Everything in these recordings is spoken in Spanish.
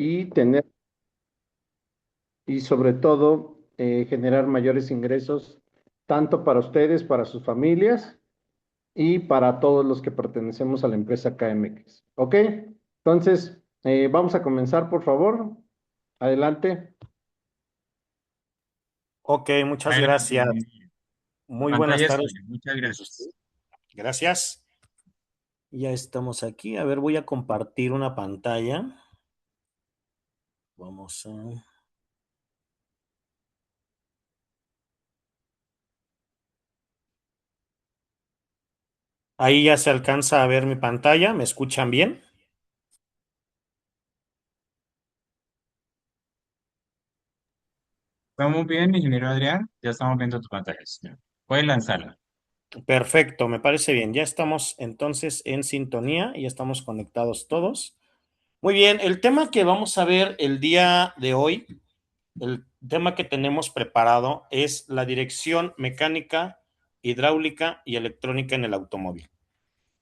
y tener, y sobre todo, generar mayores ingresos, tanto para ustedes, para sus familias y para todos los que pertenecemos a la empresa KMX. ¿Ok? Entonces, vamos a comenzar, por favor. Adelante. Ok, muchas Adelante, gracias. ingeniero. La Muy buenas pantalla es tardes. suya. Muchas gracias. Gracias. Ya estamos aquí. A ver, voy a compartir una pantalla. Vamos a... Ahí ya se alcanza a ver mi pantalla. ¿Me escuchan bien? Estamos bien, ingeniero Adrián. Ya estamos viendo tu pantalla, señor. Puedes lanzarla. Perfecto, me parece bien. Ya estamos entonces en sintonía y estamos conectados todos. Muy bien, el tema que vamos a ver el día de hoy, el tema que tenemos preparado es la dirección mecánica, hidráulica y electrónica en el automóvil.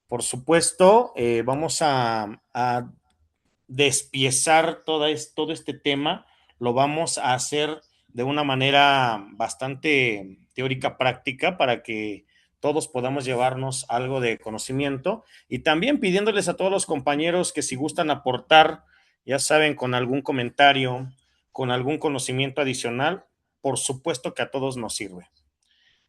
Por supuesto, vamos a despiezar todo este tema, lo vamos a hacer de una manera bastante teórica práctica para que todos podamos llevarnos algo de conocimiento y también pidiéndoles a todos los compañeros que si gustan aportar, ya saben, con algún comentario, con algún conocimiento adicional, por supuesto que a todos nos sirve.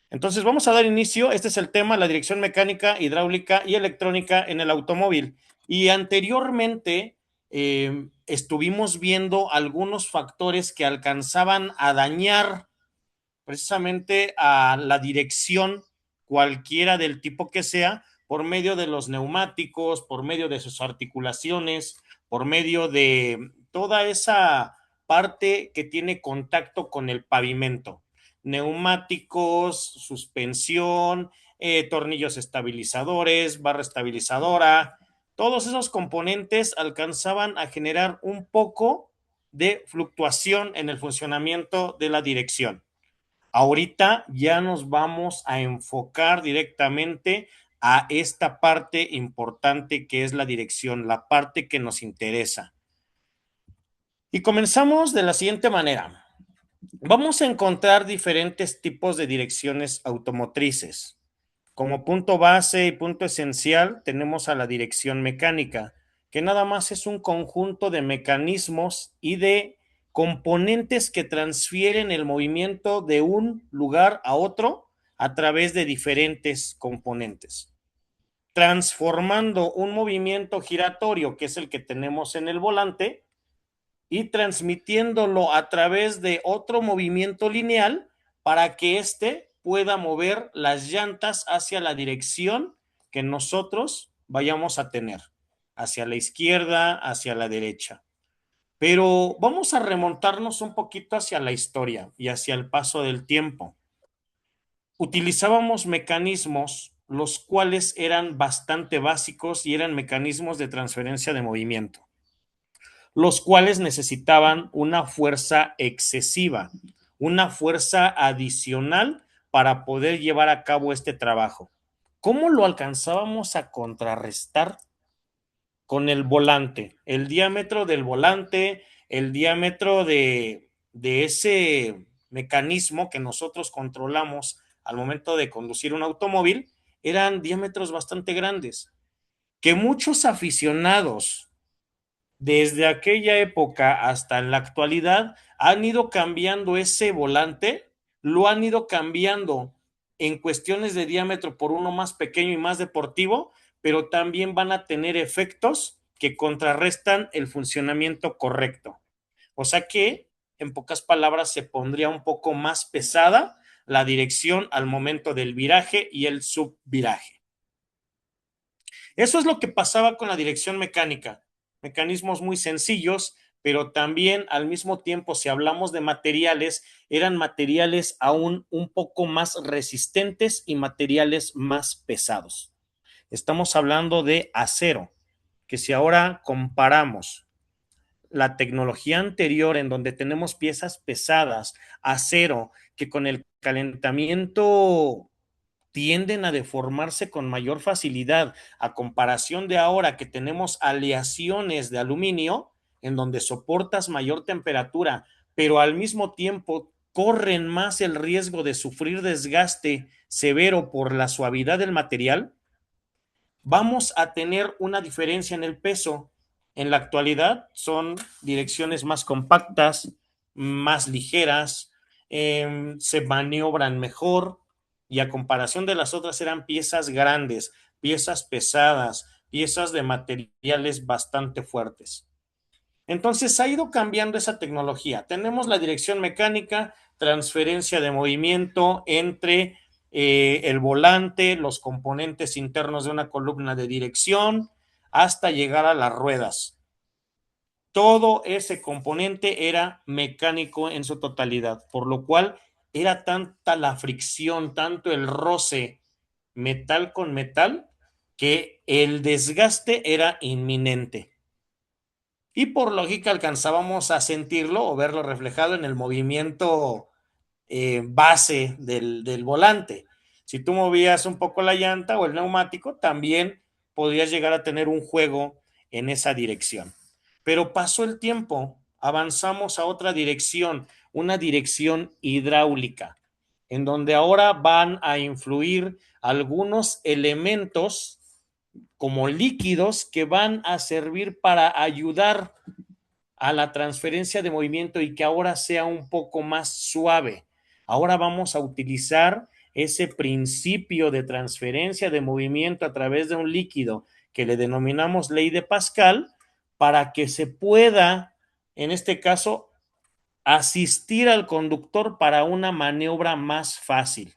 Entonces vamos a dar inicio. Este es el tema, la dirección mecánica, hidráulica y electrónica en el automóvil. Y anteriormente estuvimos viendo algunos factores que alcanzaban a dañar precisamente a la dirección, cualquiera del tipo que sea, por medio de los neumáticos, por medio de sus articulaciones, por medio de toda esa parte que tiene contacto con el pavimento. Neumáticos, suspensión, tornillos estabilizadores, barra estabilizadora, todos esos componentes alcanzaban a generar un poco de fluctuación en el funcionamiento de la dirección. Ahorita ya nos vamos a enfocar directamente a esta parte importante que es la dirección, la parte que nos interesa. Y comenzamos de la siguiente manera. Vamos a encontrar diferentes tipos de direcciones automotrices. Como punto base y punto esencial tenemos a la dirección mecánica, que nada más es un conjunto de mecanismos y de componentes que transfieren el movimiento de un lugar a otro a través de diferentes componentes, transformando un movimiento giratorio, que es el que tenemos en el volante, y transmitiéndolo a través de otro movimiento lineal para que éste pueda mover las llantas hacia la dirección que nosotros vayamos a tener, hacia la izquierda, hacia la derecha. Pero vamos a remontarnos un poquito hacia la historia y hacia el paso del tiempo. Utilizábamos mecanismos los cuales eran bastante básicos y eran mecanismos de transferencia de movimiento, los cuales necesitaban una fuerza excesiva, una fuerza adicional para poder llevar a cabo este trabajo. ¿Cómo lo alcanzábamos a contrarrestar? Con el volante, el diámetro del volante, el diámetro de ese mecanismo que nosotros controlamos al momento de conducir un automóvil, eran diámetros bastante grandes, que muchos aficionados desde aquella época hasta en la actualidad han ido cambiando ese volante, lo han ido cambiando en cuestiones de diámetro por uno más pequeño y más deportivo, pero también van a tener efectos que contrarrestan el funcionamiento correcto. O sea que, en pocas palabras, se pondría un poco más pesada la dirección al momento del viraje y el subviraje. Eso es lo que pasaba con la dirección mecánica. Mecanismos muy sencillos, pero también al mismo tiempo, si hablamos de materiales, eran materiales aún un poco más resistentes y materiales más pesados. Estamos hablando de acero, que si ahora comparamos la tecnología anterior en donde tenemos piezas pesadas, acero, que con el calentamiento tienden a deformarse con mayor facilidad a comparación de ahora que tenemos aleaciones de aluminio, en donde soportas mayor temperatura, pero al mismo tiempo corren más el riesgo de sufrir desgaste severo por la suavidad del material, vamos a tener una diferencia en el peso. En la actualidad son direcciones más compactas, más ligeras, se maniobran mejor y a comparación de las otras eran piezas grandes, piezas pesadas, piezas de materiales bastante fuertes. Entonces ha ido cambiando esa tecnología. Tenemos la dirección mecánica, transferencia de movimiento entre el volante, los componentes internos de una columna de dirección, hasta llegar a las ruedas. Todo ese componente era mecánico en su totalidad, por lo cual era tanta la fricción, tanto el roce metal con metal, que el desgaste era inminente. Y por lógica alcanzábamos a sentirlo o verlo reflejado en el movimiento base del volante. Si tú movías un poco la llanta o el neumático, también podrías llegar a tener un juego en esa dirección. Pero pasó el tiempo, avanzamos a otra dirección, una dirección hidráulica, en donde ahora van a influir algunos elementos como líquidos que van a servir para ayudar a la transferencia de movimiento y que ahora sea un poco más suave. Ahora vamos a utilizar ese principio de transferencia de movimiento a través de un líquido que le denominamos ley de Pascal para que se pueda, en este caso, asistir al conductor para una maniobra más fácil.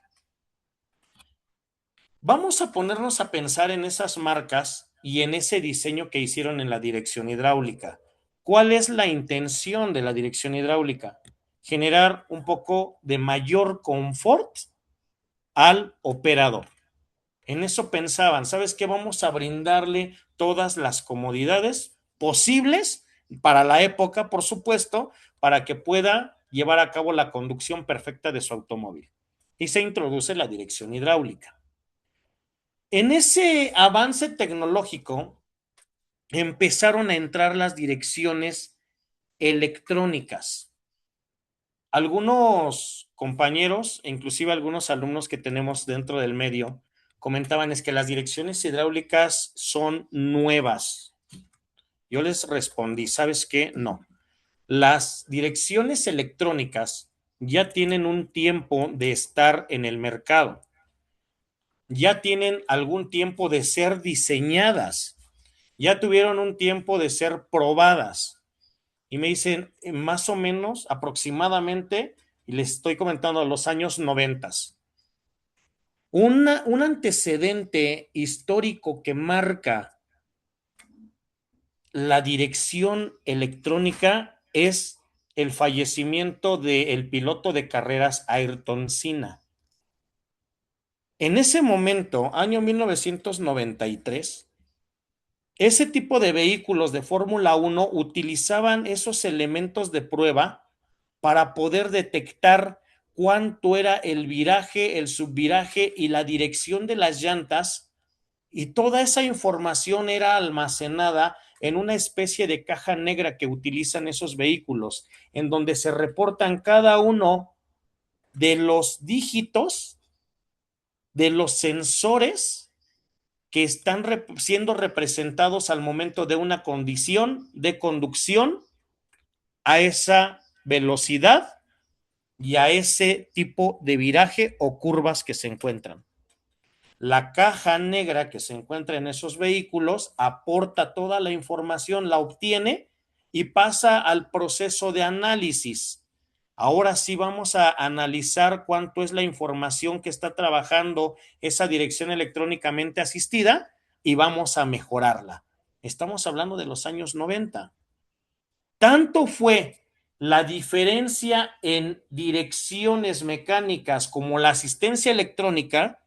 Vamos a ponernos a pensar en esas marcas y en ese diseño que hicieron en la dirección hidráulica. ¿Cuál es la intención de la dirección hidráulica? Generar un poco de mayor confort al operador. En eso pensaban, ¿sabes qué? Vamos a brindarle todas las comodidades posibles para la época, por supuesto, para que pueda llevar a cabo la conducción perfecta de su automóvil. Y se introduce la dirección hidráulica. En ese avance tecnológico empezaron a entrar las direcciones electrónicas. Algunos compañeros, inclusive algunos alumnos que tenemos dentro del medio, comentaban es que las direcciones hidráulicas son nuevas. Yo les respondí, ¿sabes qué? No. Las direcciones electrónicas ya tienen un tiempo de estar en el mercado. Ya tienen algún tiempo de ser diseñadas, ya tuvieron un tiempo de ser probadas. Y me dicen, más o menos, aproximadamente, y les estoy comentando los años 90. Un antecedente histórico que marca la dirección electrónica es el fallecimiento del piloto de carreras Ayrton Senna. En ese momento, año 1993, ese tipo de vehículos de Fórmula 1 utilizaban esos elementos de prueba para poder detectar cuánto era el viraje, el subviraje y la dirección de las llantas, y toda esa información era almacenada en una especie de caja negra que utilizan esos vehículos, en donde se reportan cada uno de los dígitos de los sensores que están siendo representados al momento de una condición de conducción a esa velocidad y a ese tipo de viraje o curvas que se encuentran. La caja negra que se encuentra en esos vehículos aporta toda la información, la obtiene y pasa al proceso de análisis. Ahora sí vamos a analizar cuánto es la información que está trabajando esa dirección electrónicamente asistida y vamos a mejorarla. Estamos hablando de los años 90. Tanto fue la diferencia en direcciones mecánicas como la asistencia electrónica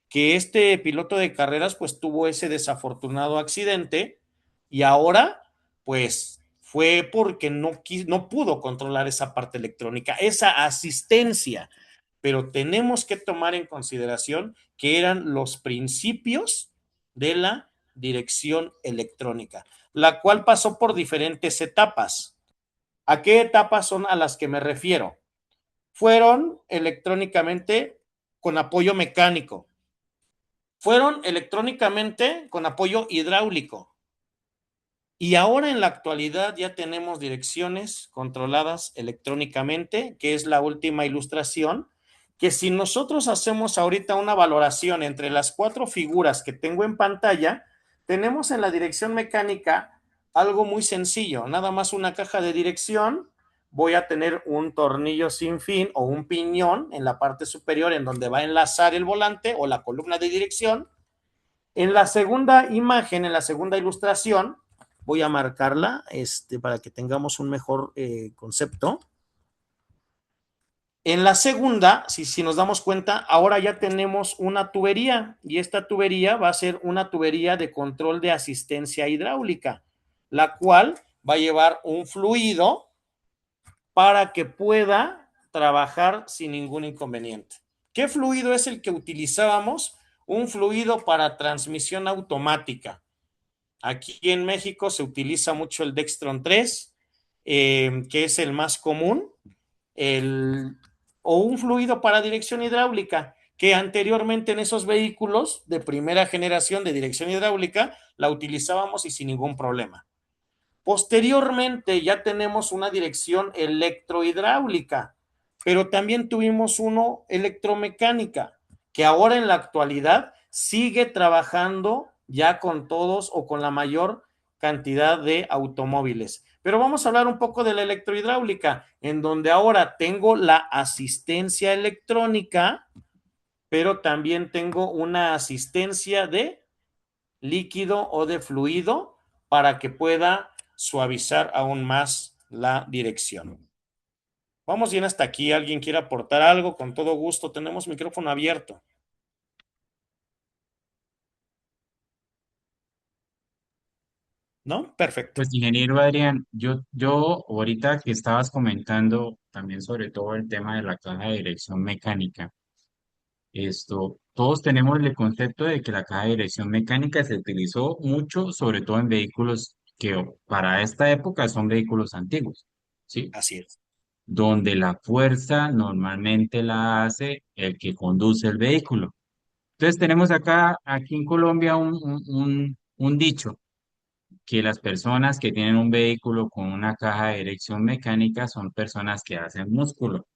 que este piloto de carreras pues tuvo ese desafortunado accidente y ahora pues fue porque no pudo controlar esa parte electrónica, esa asistencia, pero tenemos que tomar en consideración que eran los principios de la dirección electrónica. la cual pasó por diferentes etapas. ¿A qué etapas son a las que me refiero? Fueron electrónicamente con apoyo mecánico, fueron electrónicamente con apoyo hidráulico, y ahora en la actualidad ya tenemos direcciones controladas electrónicamente, que es la última ilustración, que si nosotros hacemos ahorita una valoración entre las 4 figuras que tengo en pantalla, tenemos en la dirección mecánica algo muy sencillo, nada más una caja de dirección, voy a tener un tornillo sin fin o un piñón en la parte superior en donde va a enlazar el volante o la columna de dirección. En la segunda imagen, en la segunda ilustración, voy a marcarla para que tengamos un mejor concepto. En la segunda, si nos damos cuenta, ahora ya tenemos una tubería y esta tubería va a ser una tubería de control de asistencia hidráulica, la cual va a llevar un fluido para que pueda trabajar sin ningún inconveniente. ¿Qué fluido es el que utilizábamos? Un fluido para transmisión automática. Aquí en México se utiliza mucho el Dextron 3, que es el más común, o un fluido para dirección hidráulica, que anteriormente en esos vehículos de primera generación de dirección hidráulica la utilizábamos y sin ningún problema. Posteriormente ya tenemos una dirección electrohidráulica, pero también tuvimos uno electromecánica, que ahora en la actualidad sigue trabajando ya con todos o con la mayor cantidad de automóviles. Pero vamos a hablar un poco de la electrohidráulica, en donde ahora tengo la asistencia electrónica, pero también tengo una asistencia de líquido o de fluido para que pueda suavizar aún más la dirección. Vamos bien hasta aquí. ¿Alguien quiere aportar algo? Con todo gusto. Tenemos micrófono abierto. ¿No? Perfecto. Pues ingeniero Adrián, yo ahorita que estabas comentando también sobre todo el tema de la caja de dirección mecánica, todos tenemos el concepto de que la caja de dirección mecánica se utilizó mucho, sobre todo en vehículos que para esta época son vehículos antiguos, ¿sí? Así es. Donde la fuerza normalmente la hace el que conduce el vehículo. Entonces tenemos acá, aquí en Colombia, un dicho, que las personas que tienen un vehículo con una caja de dirección mecánica son personas que hacen músculo,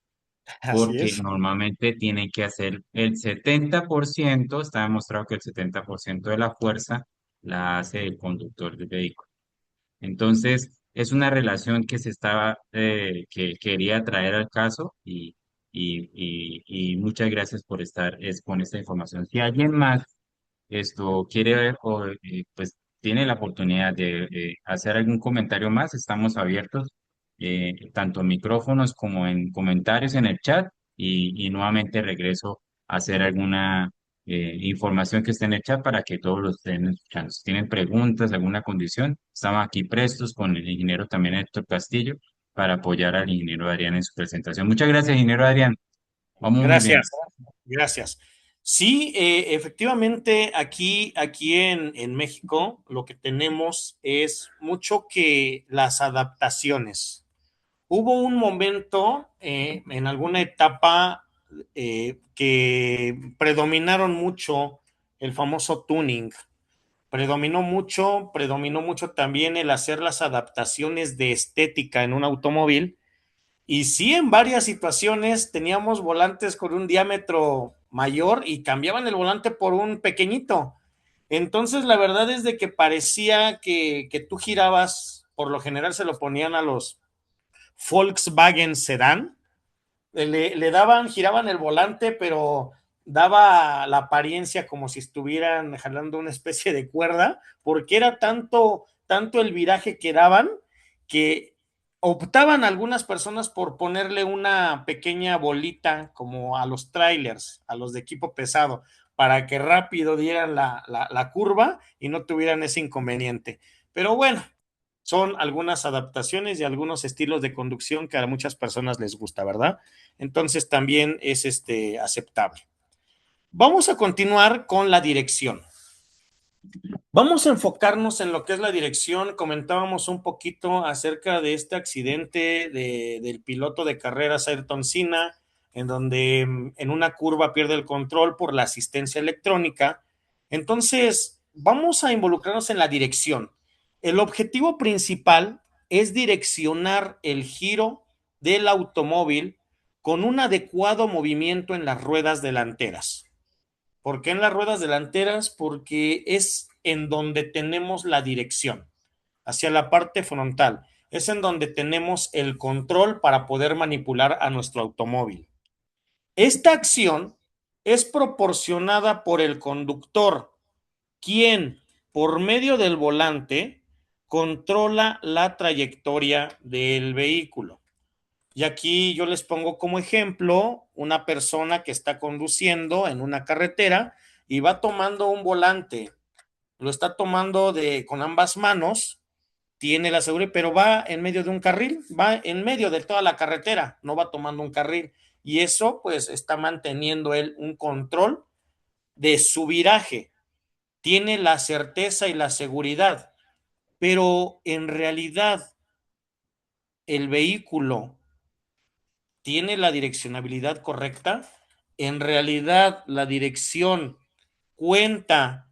Así porque es. normalmente tienen que hacer el 70%. Está demostrado que el 70% de la fuerza la hace el conductor del vehículo. Entonces, es una relación que que quería traer al caso y muchas gracias por estar con esta información. Si alguien más quiere ver o pues tiene la oportunidad de hacer algún comentario más, estamos abiertos tanto en micrófonos como en comentarios en el chat y nuevamente regreso a hacer alguna información que esté en el chat para que todos los estén escuchando. Si tienen preguntas, alguna condición, estamos aquí prestos con el ingeniero también Héctor Castillo para apoyar al ingeniero Adrián en su presentación. Muchas gracias, ingeniero Adrián. Vamos muy bien. Gracias. Gracias. Sí, efectivamente, aquí en México lo que tenemos es mucho que las adaptaciones. Hubo un momento en alguna etapa que predominaron mucho el famoso tuning. Predominó mucho también el hacer las adaptaciones de estética en un automóvil. Y sí, en varias situaciones teníamos volantes con un diámetro mayor y cambiaban el volante por un pequeñito. Entonces, la verdad es de que parecía que tú girabas, por lo general se lo ponían a los Volkswagen Sedán, giraban el volante, pero daba la apariencia como si estuvieran jalando una especie de cuerda, porque era tanto el viraje que daban que optaban algunas personas por ponerle una pequeña bolita como a los trailers, a los de equipo pesado, para que rápido dieran la curva y no tuvieran ese inconveniente. Pero bueno, son algunas adaptaciones y algunos estilos de conducción que a muchas personas les gusta, ¿verdad? Entonces también es aceptable. Vamos a continuar con la dirección. Vamos a enfocarnos en lo que es la dirección. Comentábamos un poquito acerca de este accidente del piloto de carreras Ayrton Senna, en donde en una curva pierde el control por la asistencia electrónica. Entonces, vamos a involucrarnos en la dirección. El objetivo principal es direccionar el giro del automóvil con un adecuado movimiento en las ruedas delanteras. ¿Por qué en las ruedas delanteras? Porque es en donde tenemos la dirección, hacia la parte frontal. Es en donde tenemos el control para poder manipular a nuestro automóvil. Esta acción es proporcionada por el conductor, quien, por medio del volante, controla la trayectoria del vehículo. Y aquí yo les pongo como ejemplo una persona que está conduciendo en una carretera y va tomando un volante, lo está tomando con ambas manos, tiene la seguridad, pero va en medio de un carril, va en medio de toda la carretera, no va tomando un carril. Y eso pues está manteniendo él un control de su viraje, tiene la certeza y la seguridad, pero en realidad el vehículo tiene la direccionabilidad correcta. En realidad, la dirección cuenta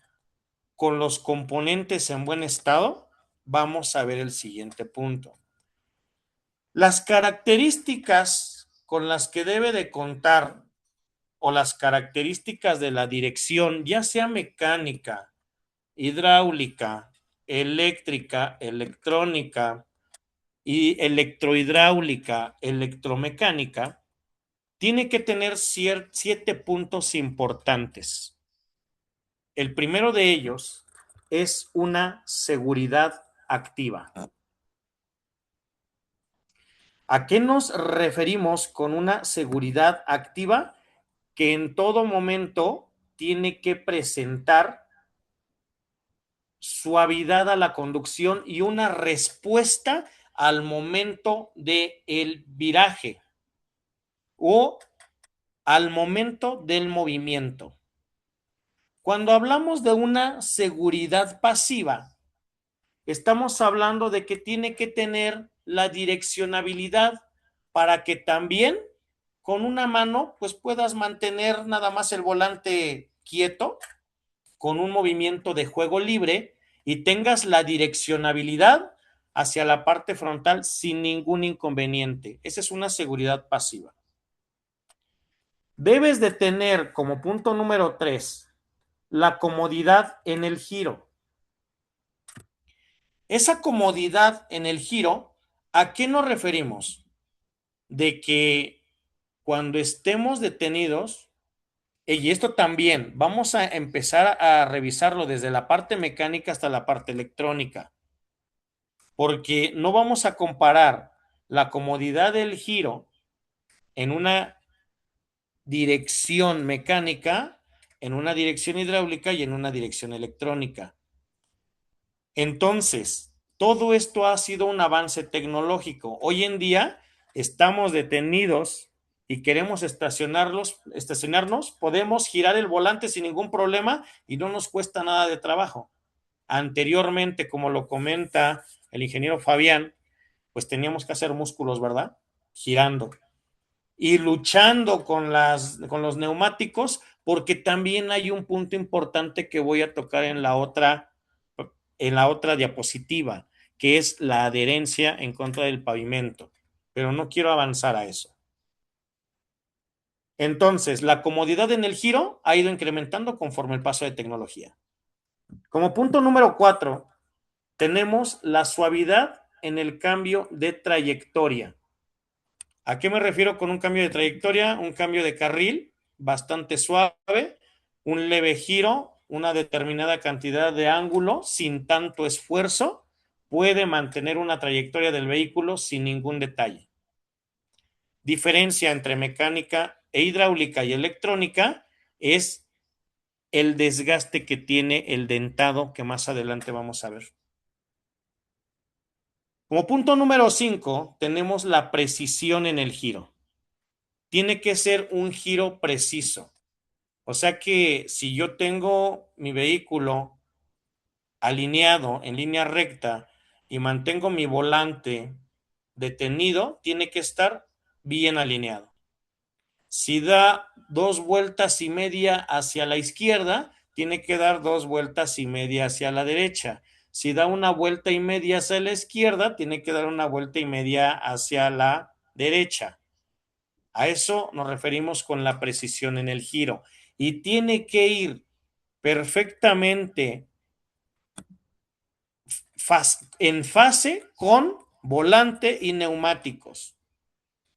con los componentes en buen estado. Vamos a ver el siguiente punto. Las características con las que debe de contar o las características de la dirección, ya sea mecánica, hidráulica, eléctrica, electrónica y electrohidráulica, electromecánica, tiene que tener 7 puntos importantes. El primero de ellos es una seguridad activa. ¿A qué nos referimos con una seguridad activa? Que en todo momento tiene que presentar suavidad a la conducción y una respuesta al momento del viraje o al momento del movimiento. Cuando hablamos de una seguridad pasiva, estamos hablando de que tiene que tener la direccionabilidad para que también con una mano pues puedas mantener nada más el volante quieto con un movimiento de juego libre y tengas la direccionabilidad hacia la parte frontal sin ningún inconveniente. Esa es una seguridad pasiva. Debes de tener como punto número 3 la comodidad en el giro. Esa comodidad en el giro, ¿a qué nos referimos? De que cuando estemos detenidos, y esto también, vamos a empezar a revisarlo desde la parte mecánica hasta la parte electrónica, porque no vamos a comparar la comodidad del giro en una dirección mecánica, en una dirección hidráulica y en una dirección electrónica. Entonces, todo esto ha sido un avance tecnológico. Hoy en día estamos detenidos y queremos estacionarnos, podemos girar el volante sin ningún problema y no nos cuesta nada de trabajo. Anteriormente, como lo comenta el ingeniero Fabián, pues teníamos que hacer músculos, ¿verdad? Girando y luchando con los neumáticos, porque también hay un punto importante que voy a tocar en la otra diapositiva, que es la adherencia en contra del pavimento, pero no quiero avanzar a eso. Entonces, la comodidad en el giro ha ido incrementando conforme el paso de tecnología. Como punto número 4, tenemos la suavidad en el cambio de trayectoria. ¿A qué me refiero con un cambio de trayectoria? Un cambio de carril bastante suave, un leve giro, una determinada cantidad de ángulo sin tanto esfuerzo, puede mantener una trayectoria del vehículo sin ningún detalle. Diferencia entre mecánica e hidráulica y electrónica es el desgaste que tiene el dentado, que más adelante vamos a ver. Como punto número 5, tenemos la precisión en el giro. Tiene que ser un giro preciso. O sea que si yo tengo mi vehículo alineado en línea recta y mantengo mi volante detenido, tiene que estar bien alineado. Si da 2,5 vueltas hacia la izquierda, tiene que dar 2,5 vueltas hacia la derecha. Si da 1,5 vueltas hacia la izquierda, tiene que dar 1,5 vueltas hacia la derecha. A eso nos referimos con la precisión en el giro. Y tiene que ir perfectamente en fase con volante y neumáticos.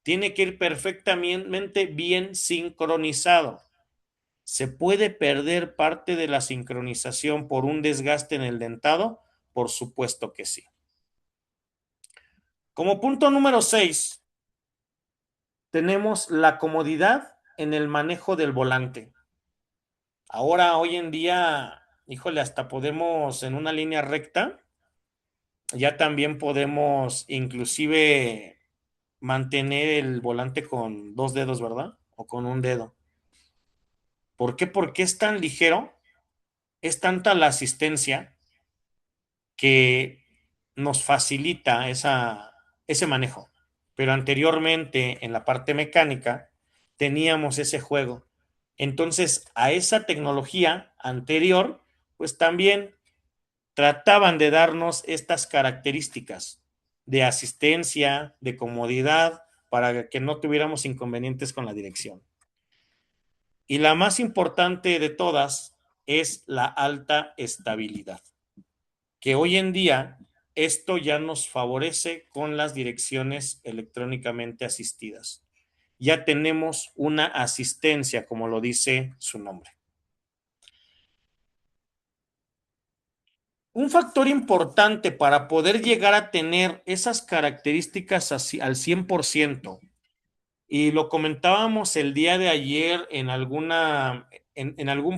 Tiene que ir perfectamente bien sincronizado. ¿Se puede perder parte de la sincronización por un desgaste en el dentado? Por supuesto que sí. Como punto número 6, tenemos la comodidad en el manejo del volante. Ahora, hoy en día, híjole, hasta podemos en una línea recta, ya también podemos inclusive mantener el volante con 2 dedos, ¿verdad? O con un dedo. ¿Por qué? Porque es tan ligero, es tanta la asistencia que nos facilita ese manejo. Pero anteriormente, en la parte mecánica, teníamos ese juego. Entonces, a esa tecnología anterior, pues también trataban de darnos estas características de asistencia, de comodidad, para que no tuviéramos inconvenientes con la dirección. Y la más importante de todas es la alta estabilidad, que hoy en día esto ya nos favorece con las direcciones electrónicamente asistidas. Ya tenemos una asistencia, como lo dice su nombre. Un factor importante para poder llegar a tener esas características así, al 100%, y lo comentábamos el día de ayer en algún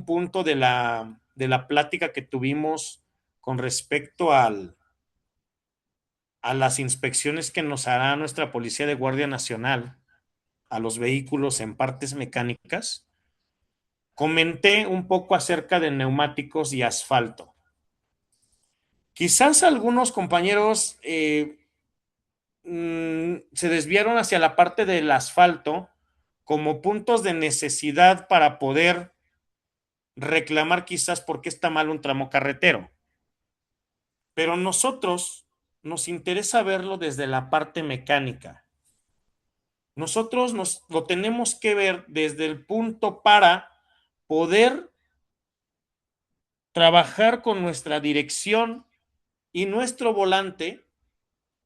punto de la plática que tuvimos con respecto a las inspecciones que nos hará nuestra Policía de Guardia Nacional a los vehículos en partes mecánicas, comenté un poco acerca de neumáticos y asfalto. Quizás algunos compañeros se desviaron hacia la parte del asfalto como puntos de necesidad para poder reclamar quizás por qué está mal un tramo carretero. Pero nosotros nos interesa verlo desde la parte mecánica. Nosotros lo tenemos que ver desde el punto para poder trabajar con nuestra dirección y nuestro volante,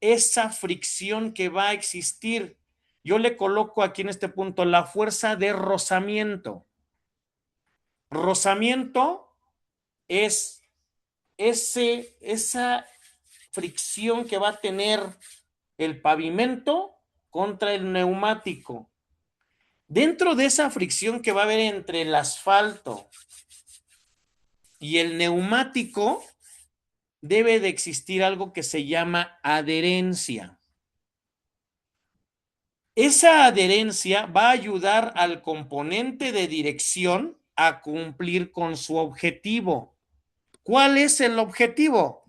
esa fricción que va a existir. Yo le coloco aquí en este punto la fuerza de rozamiento. Rozamiento es esa fricción que va a tener el pavimento contra el neumático. Dentro de esa fricción que va a haber entre el asfalto y el neumático, debe de existir algo que se llama adherencia. Esa adherencia va a ayudar al componente de dirección a cumplir con su objetivo. ¿Cuál es el objetivo?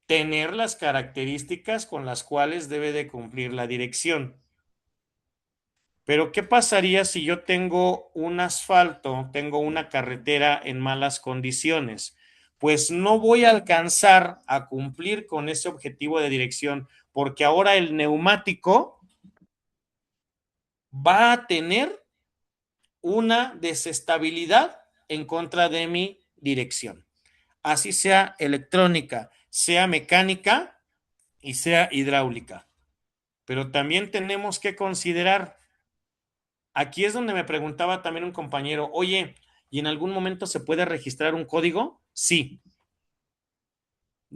Tener las características con las cuales debe de cumplir la dirección. Pero ¿qué pasaría si yo tengo un asfalto, tengo una carretera en malas condiciones? Pues no voy a alcanzar a cumplir con ese objetivo de dirección, porque ahora el neumático va a tener una desestabilidad en contra de mi dirección. Así sea electrónica, sea mecánica y sea hidráulica. Pero también tenemos que considerar, aquí es donde me preguntaba también un compañero, oye, ¿y en algún momento se puede registrar un código? Sí.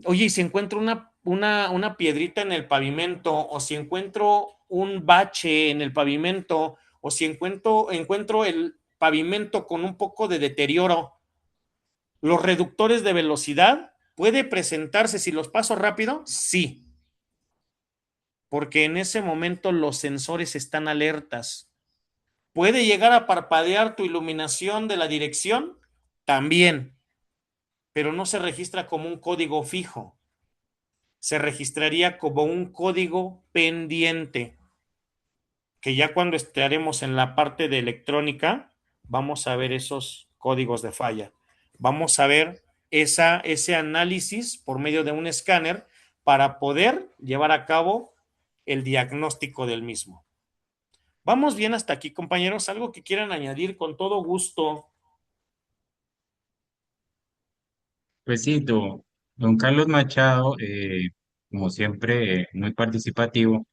Oye, ¿y si encuentro una piedrita en el pavimento, o si encuentro un bache en el pavimento, o si encuentro el pavimento con un poco de deterioro, los reductores de velocidad puede presentarse si los paso rápido? Sí, porque en ese momento los sensores están alertas. ¿Puede llegar a parpadear tu iluminación de la dirección? También. pero no se registra como un código fijo, se registraría como un código pendiente, que ya cuando estaremos en la parte de electrónica, vamos a ver esos códigos de falla. Vamos a ver ese análisis por medio de un escáner para poder llevar a cabo el diagnóstico del mismo. Vamos bien hasta aquí, compañeros. ¿Algo que quieran añadir? Con todo gusto. Pues sí, don Carlos Machado, como siempre, muy participativo,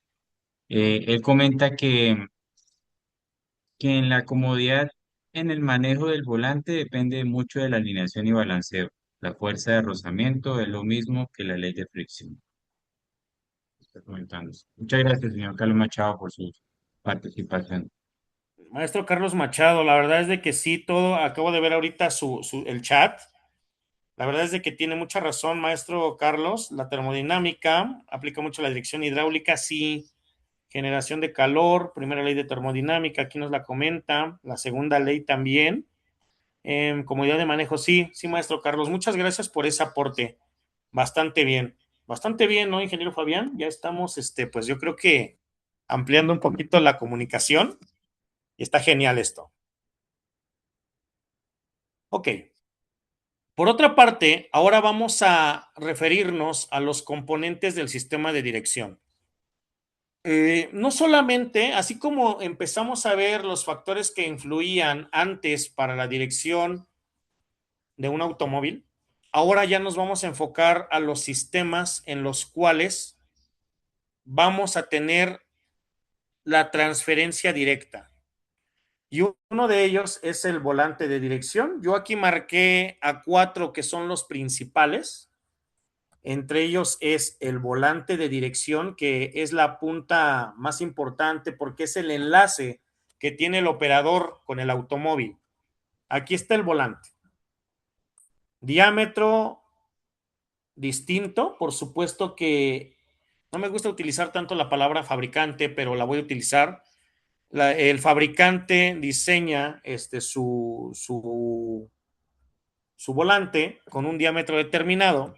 él comenta que en la comodidad en el manejo del volante depende mucho de la alineación y balanceo. La fuerza de rozamiento es lo mismo que la ley de fricción. Está comentando. Muchas gracias, señor Carlos Machado, por su participación. Maestro Carlos Machado, la verdad es de que sí, todo, acabo de ver ahorita el chat. La verdad es de que tiene mucha razón, maestro Carlos. La termodinámica aplica mucho la dirección hidráulica, sí. Generación de calor, primera ley de termodinámica, aquí nos la comenta. La segunda ley también. Comodidad de manejo, sí, sí, maestro Carlos. Muchas gracias por ese aporte. Bastante bien. Bastante bien, ¿no, ingeniero Fabián? Ya estamos, pues yo creo que ampliando un poquito la comunicación y está genial esto. Ok. Por otra parte, ahora vamos a referirnos a los componentes del sistema de dirección. No solamente, así como empezamos a ver los factores que influían antes para la dirección de un automóvil, ahora ya nos vamos a enfocar a los sistemas en los cuales vamos a tener la transferencia directa. Y uno de ellos es el volante de dirección. Yo aquí marqué a 4 que son los principales. Entre ellos es el volante de dirección, que es la punta más importante porque es el enlace que tiene el operador con el automóvil. Aquí está el volante. Diámetro distinto, por supuesto que no me gusta utilizar tanto la palabra fabricante, pero la voy a utilizar. El fabricante diseña su volante con un diámetro determinado,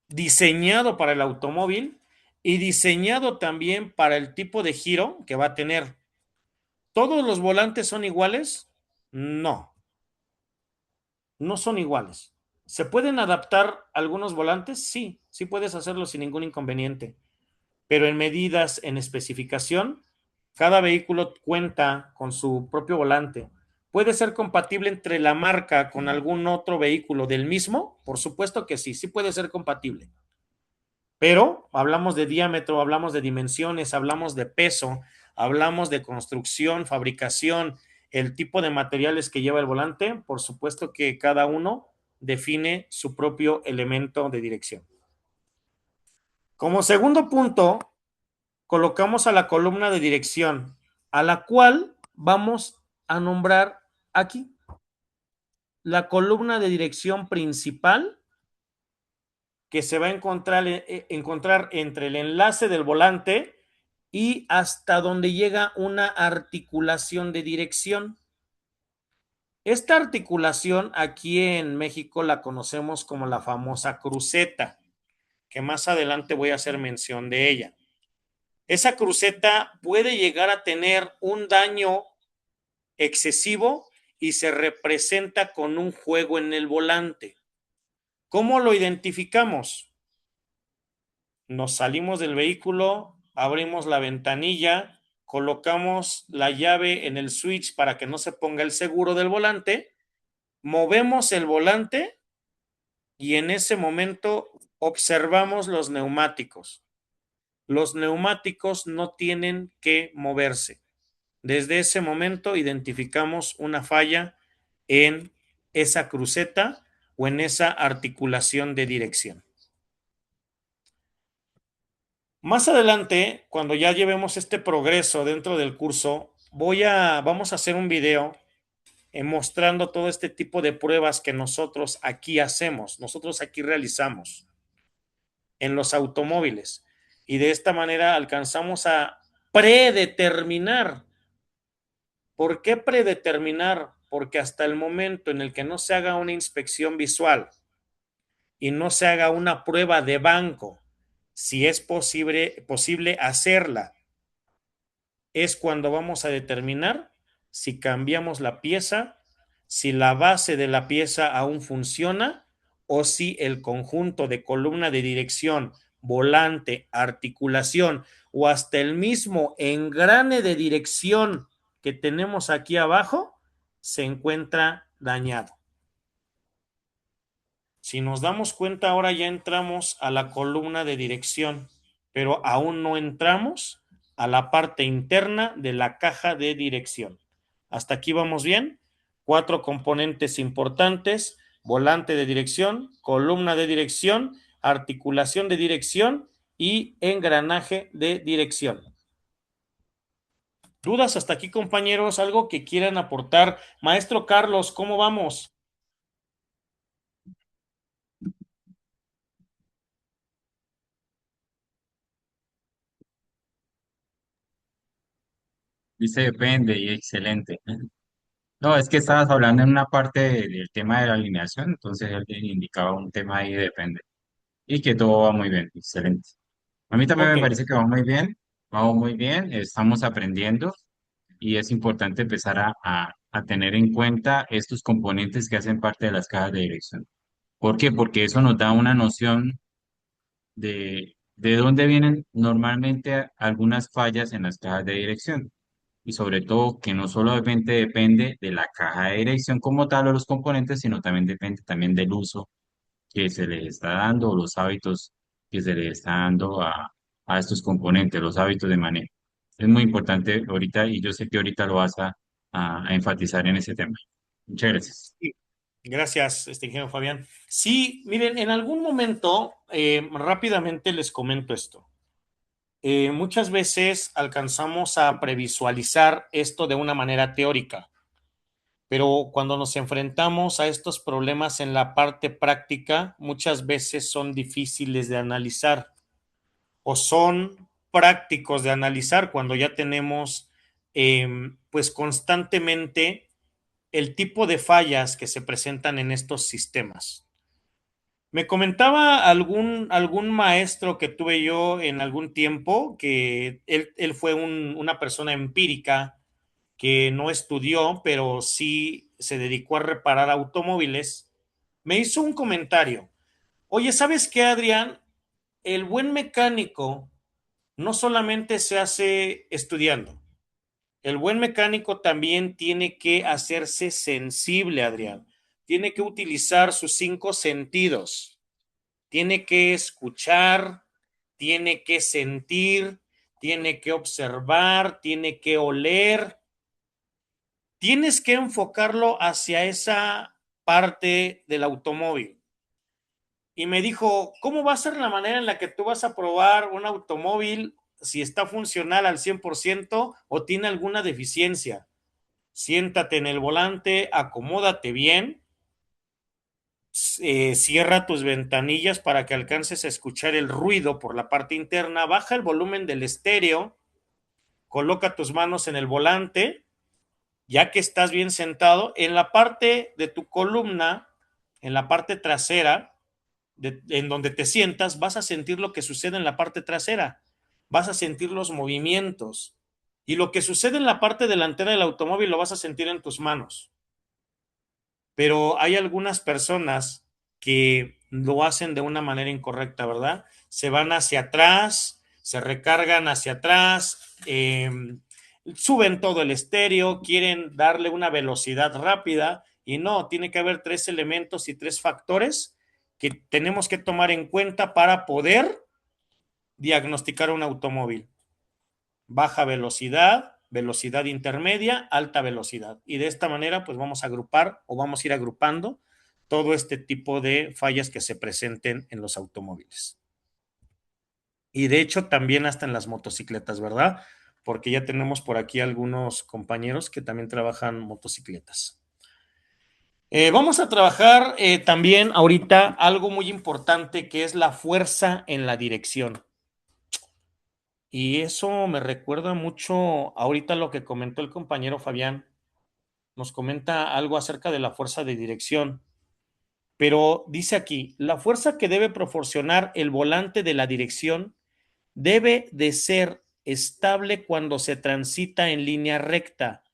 diseñado para el automóvil y diseñado también para el tipo de giro que va a tener. ¿Todos los volantes son iguales? No, no son iguales. ¿Se pueden adaptar algunos volantes? Sí, sí puedes hacerlo sin ningún inconveniente, pero en medidas, en especificación, cada vehículo cuenta con su propio volante. ¿Puede ser compatible entre la marca con algún otro vehículo del mismo? Por supuesto que sí, sí puede ser compatible. Pero hablamos de diámetro, hablamos de dimensiones, hablamos de peso, hablamos de construcción, fabricación, el tipo de materiales que lleva el volante. Por supuesto que cada uno define su propio elemento de dirección. Como segundo punto, colocamos a la columna de dirección, a la cual vamos a nombrar aquí la columna de dirección principal que se va a encontrar entre el enlace del volante y hasta donde llega una articulación de dirección. Esta articulación aquí en México la conocemos como la famosa cruceta, que más adelante voy a hacer mención de ella. Esa cruceta puede llegar a tener un daño excesivo y se representa con un juego en el volante. ¿Cómo lo identificamos? Nos salimos del vehículo, abrimos la ventanilla, colocamos la llave en el switch para que no se ponga el seguro del volante, movemos el volante y en ese momento observamos los neumáticos. Los neumáticos no tienen que moverse. Desde ese momento identificamos una falla en esa cruceta o en esa articulación de dirección. Más adelante, cuando ya llevemos este progreso dentro del curso, vamos a hacer un video mostrando todo este tipo de pruebas que nosotros aquí hacemos, nosotros aquí realizamos en los automóviles. Y de esta manera alcanzamos a predeterminar. ¿Por qué predeterminar? porque hasta el momento en el que no se haga una inspección visual y no se haga una prueba de banco, si es posible hacerla, es cuando vamos a determinar si cambiamos la pieza, si la base de la pieza aún funciona o si el conjunto de columna de dirección, volante, articulación o hasta el mismo engrane de dirección que tenemos aquí abajo se encuentra dañado. Si nos damos cuenta, ahora ya entramos a la columna de dirección, pero aún no entramos a la parte interna de la caja de dirección. ¿Hasta aquí vamos bien? 4 componentes importantes: volante de dirección, columna de dirección, articulación de dirección y engranaje de dirección. ¿Dudas hasta aquí, compañeros? ¿Algo que quieran aportar? Maestro Carlos, ¿cómo vamos? Dice depende y excelente. No, es que estabas hablando en una parte del tema de la alineación, entonces él indicaba un tema ahí de depende. Y que todo va muy bien, excelente. A mí también Ok. me parece que vamos muy bien, estamos aprendiendo y es importante empezar a tener en cuenta estos componentes que hacen parte de las cajas de dirección. ¿Por qué? Porque eso nos da una noción de dónde vienen normalmente algunas fallas en las cajas de dirección. Y sobre todo que no solamente depende de la caja de dirección como tal o los componentes, sino también depende también del uso que se le está dando o los hábitos que se le está dando a estos componentes, los hábitos de manejo. Es muy importante ahorita y yo sé que ahorita lo vas a enfatizar en ese tema. Muchas gracias. Sí, gracias, ingeniero Fabián. Sí, miren, en algún momento, rápidamente les comento esto. Muchas veces alcanzamos a previsualizar esto de una manera teórica, pero cuando nos enfrentamos a estos problemas en la parte práctica, muchas veces son difíciles de analizar o son prácticos de analizar cuando ya tenemos pues constantemente el tipo de fallas que se presentan en estos sistemas. Me comentaba algún maestro que tuve yo en algún tiempo, que él fue una persona empírica que no estudió, pero sí se dedicó a reparar automóviles. Me hizo un comentario. Oye, ¿sabes qué, Adrián? El buen mecánico no solamente se hace estudiando. El buen mecánico también tiene que hacerse sensible, Adrián. Tiene que utilizar sus 5 sentidos. Tiene que escuchar, tiene que sentir, tiene que observar, tiene que oler. Tienes que enfocarlo hacia esa parte del automóvil. Y me dijo, ¿cómo va a ser la manera en la que tú vas a probar un automóvil si está funcional al 100% o tiene alguna deficiencia? Siéntate en el volante, acomódate bien, cierra tus ventanillas para que alcances a escuchar el ruido por la parte interna, baja el volumen del estéreo, coloca tus manos en el volante, ya que estás bien sentado, en la parte de tu columna, en la parte trasera, en donde te sientas, vas a sentir lo que sucede en la parte trasera, vas a sentir los movimientos y lo que sucede en la parte delantera del automóvil lo vas a sentir en tus manos. Pero hay algunas personas que lo hacen de una manera incorrecta, ¿verdad? Se van hacia atrás, se recargan hacia atrás, suben todo el estéreo, quieren darle una velocidad rápida y no, tiene que haber 3 elementos y 3 factores que tenemos que tomar en cuenta para poder diagnosticar un automóvil. Baja velocidad, velocidad intermedia, alta velocidad. Y de esta manera, pues vamos a agrupar o vamos a ir agrupando todo este tipo de fallas que se presenten en los automóviles. Y de hecho, también hasta en las motocicletas, ¿verdad? Porque ya tenemos por aquí algunos compañeros que también trabajan motocicletas. Vamos a trabajar también ahorita algo muy importante que es la fuerza en la dirección. Y eso me recuerda mucho ahorita lo que comentó el compañero Fabián. nos comenta algo acerca de la fuerza de dirección, pero dice aquí, la fuerza que debe proporcionar el volante de la dirección debe de ser estable cuando se transita en línea recta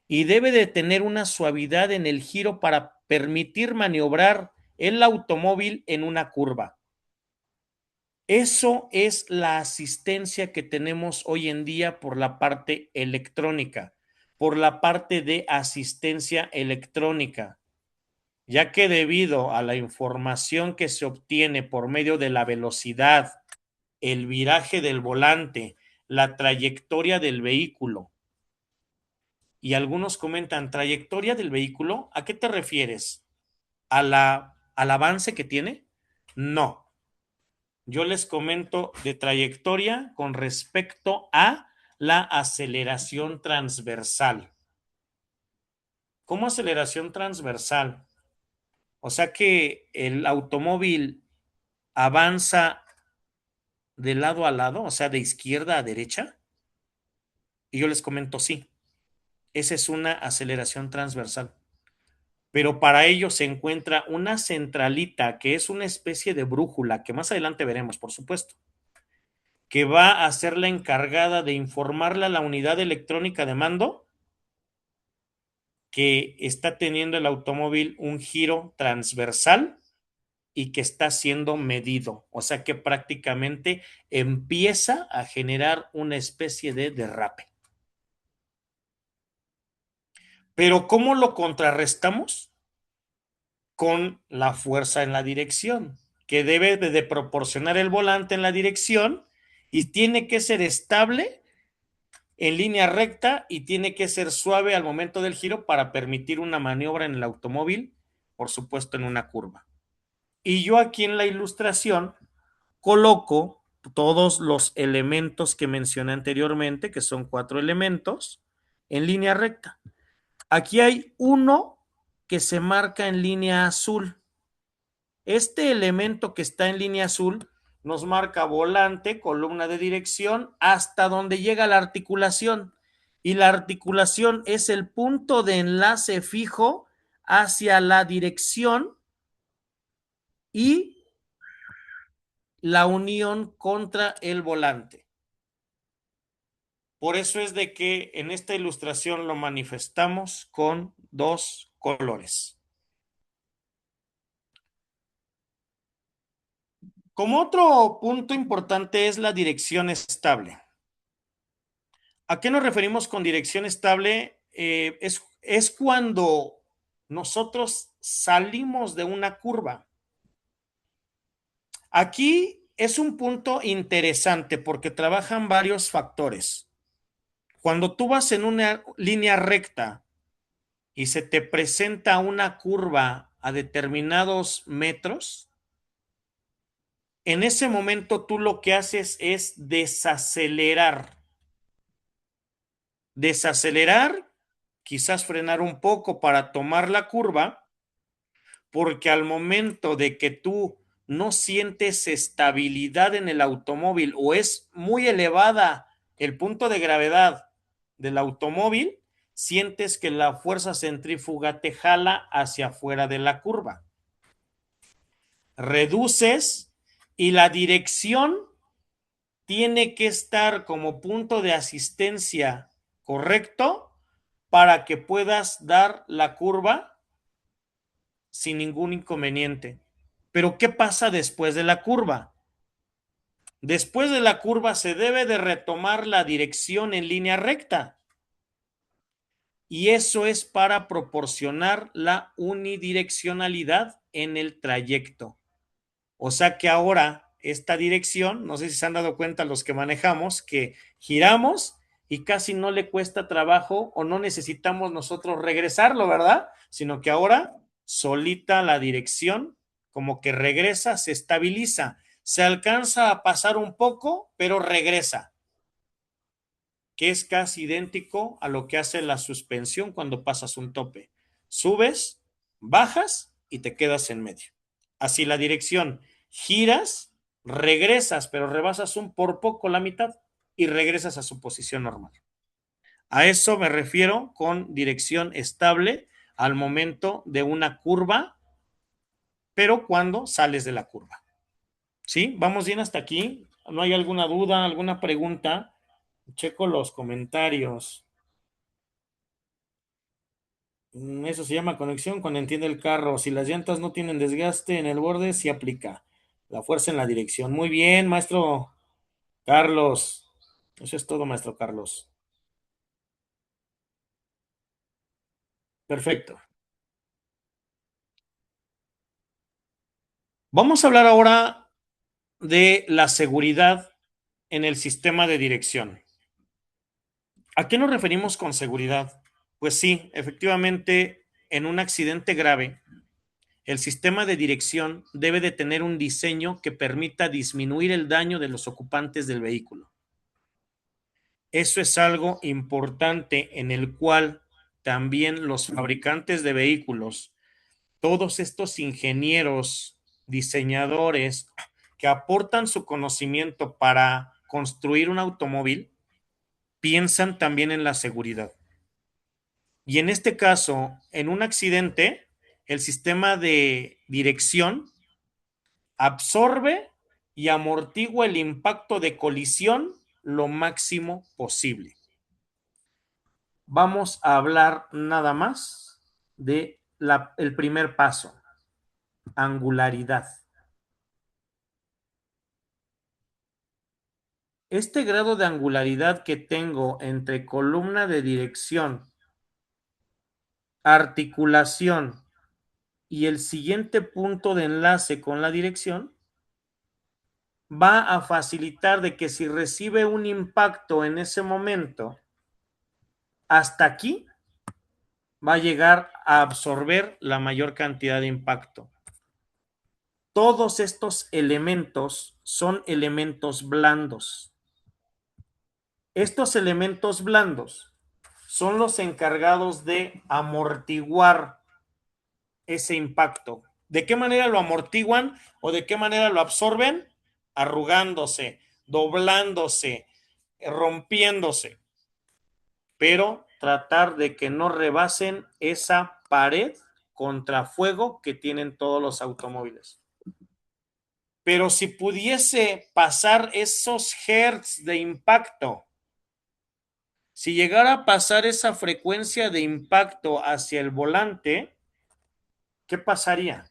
y debe de tener una suavidad en el giro para permitir maniobrar el automóvil en una curva. Eso es la asistencia que tenemos hoy en día por la parte electrónica, por la parte de asistencia electrónica, ya que debido a la información que se obtiene por medio de la velocidad, el viraje del volante, la trayectoria del vehículo, y algunos comentan, ¿trayectoria del vehículo? ¿A qué te refieres? ¿Al avance que tiene? No. Yo les comento de trayectoria con respecto a la aceleración transversal. ¿Cómo aceleración transversal? O sea que el automóvil avanza de lado a lado, o sea, de izquierda a derecha. Y yo les comento, sí, esa es una aceleración transversal. Pero para ello se encuentra una centralita que es una especie de brújula, que más adelante veremos, por supuesto, que va a ser la encargada de informarle a la unidad electrónica de mando que está teniendo el automóvil un giro transversal y que está siendo medido. O sea que prácticamente empieza a generar una especie de derrape. Pero ¿cómo lo contrarrestamos? Con la fuerza en la dirección, que debe de proporcionar el volante en la dirección y tiene que ser estable en línea recta y tiene que ser suave al momento del giro para permitir una maniobra en el automóvil, por supuesto en una curva. Y yo aquí en la ilustración coloco todos los elementos que mencioné anteriormente, que son 4 elementos, en línea recta. Aquí hay uno que se marca en línea azul. Este elemento que está en línea azul nos marca volante, columna de dirección, hasta donde llega la articulación. Y la articulación es el punto de enlace fijo hacia la dirección y la unión contra el volante. Por eso es de que en esta ilustración lo manifestamos con 2 colores. Como otro punto importante es la dirección estable. ¿A qué nos referimos con dirección estable? Es cuando nosotros salimos de una curva. Aquí es un punto interesante porque trabajan varios factores. Cuando tú vas en una línea recta y se te presenta una curva a determinados metros, en ese momento tú lo que haces es desacelerar. Desacelerar, quizás frenar un poco para tomar la curva, porque al momento de que tú no sientes estabilidad en el automóvil o es muy elevada el punto de gravedad del automóvil, sientes que la fuerza centrífuga te jala hacia afuera de la curva. Reduces y la dirección tiene que estar como punto de asistencia correcto para que puedas dar la curva sin ningún inconveniente. Pero ¿qué pasa después de la curva? Después de la curva se debe de retomar la dirección en línea recta. Y eso es para proporcionar la unidireccionalidad en el trayecto. O sea que ahora esta dirección, no sé si se han dado cuenta los que manejamos, que giramos y casi no le cuesta trabajo o no necesitamos nosotros regresarlo, ¿verdad? Sino que ahora solita la dirección como que regresa, se estabiliza, se alcanza a pasar un poco, pero regresa, que es casi idéntico a lo que hace la suspensión cuando pasas un tope. Subes, bajas y te quedas en medio. Así la dirección, giras, regresas, pero rebasas por poco la mitad y regresas a su posición normal. A eso me refiero con dirección estable al momento de una curva, pero cuando sales de la curva. ¿Sí? ¿Vamos bien hasta aquí? ¿No hay alguna duda, alguna pregunta? Checo los comentarios. Eso se llama conexión cuando entiende el carro. Si las llantas no tienen desgaste en el borde, sí aplica. La fuerza en la dirección. Muy bien, maestro Carlos. Eso es todo, maestro Carlos. Perfecto. Vamos a hablar ahora de la seguridad en el sistema de dirección. ¿A qué nos referimos con seguridad? Pues sí, efectivamente, en un accidente grave, el sistema de dirección debe de tener un diseño que permita disminuir el daño de los ocupantes del vehículo. Eso es algo importante en el cual también los fabricantes de vehículos, todos estos ingenieros, diseñadores que aportan su conocimiento para construir un automóvil, piensan también en la seguridad. Y en este caso, en un accidente, el sistema de dirección absorbe y amortigua el impacto de colisión lo máximo posible. Vamos a hablar nada más de el primer paso, angularidad. Este grado de angularidad que tengo entre columna de dirección, articulación y el siguiente punto de enlace con la dirección va a facilitar de que si recibe un impacto en ese momento, hasta aquí va a llegar a absorber la mayor cantidad de impacto. Todos estos elementos son elementos blandos. Estos elementos blandos son los encargados de amortiguar ese impacto. ¿De qué manera lo amortiguan o de qué manera lo absorben? Arrugándose, doblándose, rompiéndose, pero tratar de que no rebasen esa pared contra fuego que tienen todos los automóviles. Pero si pudiese pasar esos hertz de impacto, si llegara a pasar esa frecuencia de impacto hacia el volante, ¿qué pasaría?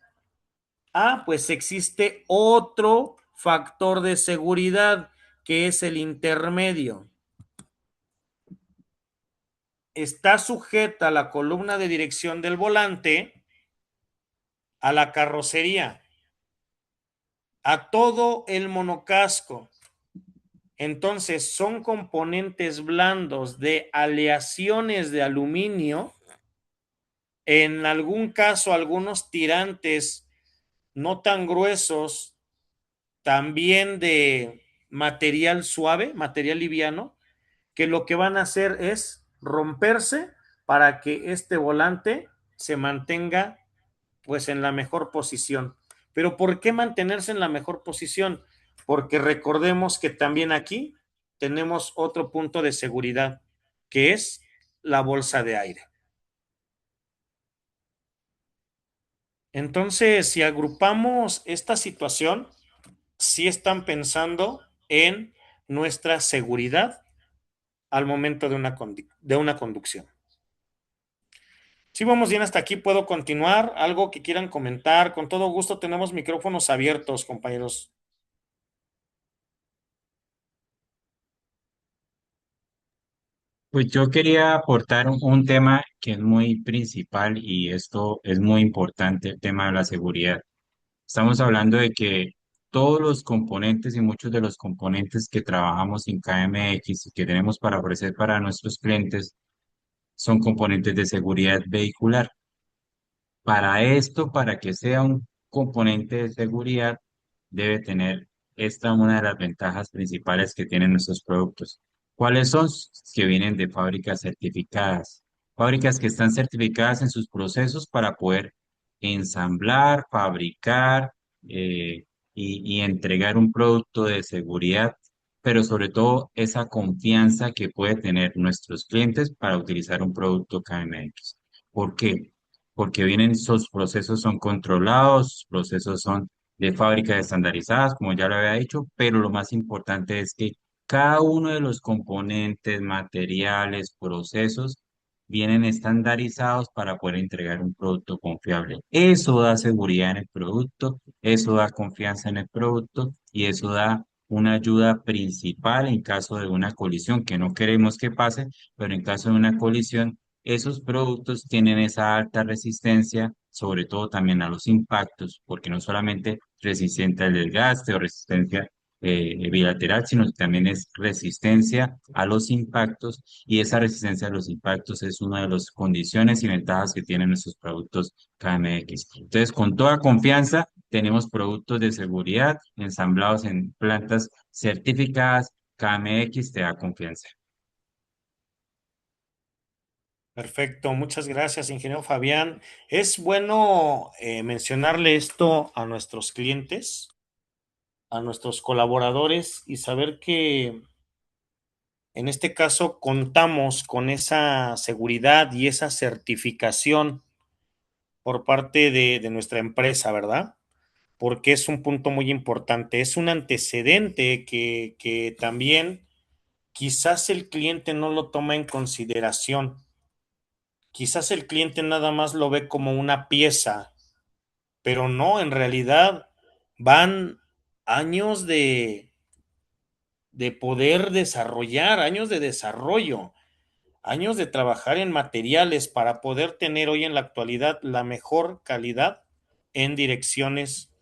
Pues existe otro factor de seguridad que es el intermedio. Está sujeta la columna de dirección del volante a la carrocería, a todo el monocasco. Entonces son componentes blandos de aleaciones de aluminio, en algún caso algunos tirantes no tan gruesos, también de material suave, material liviano, que lo que van a hacer es romperse para que este volante se mantenga pues en la mejor posición. Pero ¿por qué mantenerse en la mejor posición? Porque recordemos que también aquí tenemos otro punto de seguridad, que es la bolsa de aire. Entonces, si agrupamos esta situación, sí están pensando en nuestra seguridad al momento de una conducción. Si vamos bien hasta aquí, puedo continuar. ¿Algo que quieran comentar? Con todo gusto tenemos micrófonos abiertos, compañeros. Pues yo quería aportar un tema que es muy principal y esto es muy importante, el tema de la seguridad. Estamos hablando de que todos los componentes y muchos de los componentes que trabajamos en KMX y que tenemos para ofrecer para nuestros clientes son componentes de seguridad vehicular. Para esto, para que sea un componente de seguridad, debe tener esta una de las ventajas principales que tienen nuestros productos. ¿Cuáles son? Que vienen de fábricas certificadas. Fábricas que están certificadas en sus procesos para poder ensamblar, fabricar y entregar un producto de seguridad pero sobre todo esa confianza que puede tener nuestros clientes para utilizar un producto KMX. ¿Por qué? Porque vienen, esos procesos son controlados, procesos son de fábrica estandarizadas, como ya lo había dicho, pero lo más importante es que cada uno de los componentes, materiales, procesos, vienen estandarizados para poder entregar un producto confiable. Eso da seguridad en el producto, eso da confianza en el producto y eso da una ayuda principal en caso de una colisión, que no queremos que pase, pero en caso de una colisión, esos productos tienen esa alta resistencia, sobre todo también a los impactos, porque no solamente resistente al desgaste o resistencia bilateral, sino que también es resistencia a los impactos y esa resistencia a los impactos es una de las condiciones y ventajas que tienen nuestros productos KMX. Entonces, con toda confianza, tenemos productos de seguridad ensamblados en plantas certificadas. KMX te da confianza. Perfecto, muchas gracias, ingeniero Fabián. Es bueno mencionarle esto a nuestros clientes, a nuestros colaboradores y saber que en este caso contamos con esa seguridad y esa certificación por parte de nuestra empresa, ¿verdad? Porque es un punto muy importante, es un antecedente que también quizás el cliente no lo toma en consideración. Quizás el cliente nada más lo ve como una pieza, pero no, en realidad van años de poder desarrollar, años de desarrollo, años de trabajar en materiales para poder tener hoy en la actualidad la mejor calidad en direcciones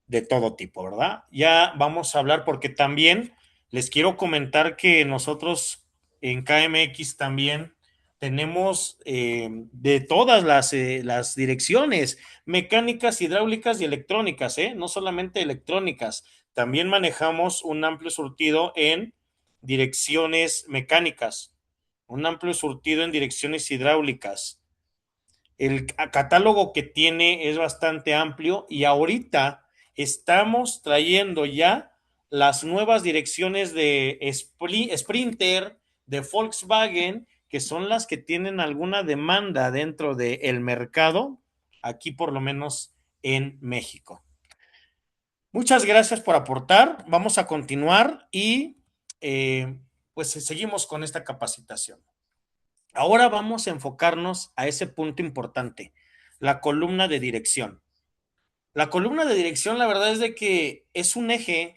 de todo tipo, ¿verdad? Ya vamos a hablar porque también les quiero comentar que nosotros en KMX también tenemos de todas las direcciones, mecánicas, hidráulicas y electrónicas, no solamente electrónicas, también manejamos un amplio surtido en direcciones mecánicas, un amplio surtido en direcciones hidráulicas. El catálogo que tiene es bastante amplio y ahorita estamos trayendo ya las nuevas direcciones de Sprinter, de Volkswagen, que son las que tienen alguna demanda dentro del mercado, aquí por lo menos en México. Muchas gracias por aportar. Vamos a continuar y pues seguimos con esta capacitación. Ahora vamos a enfocarnos a ese punto importante, la columna de dirección. La columna de dirección, la verdad es de que es un eje.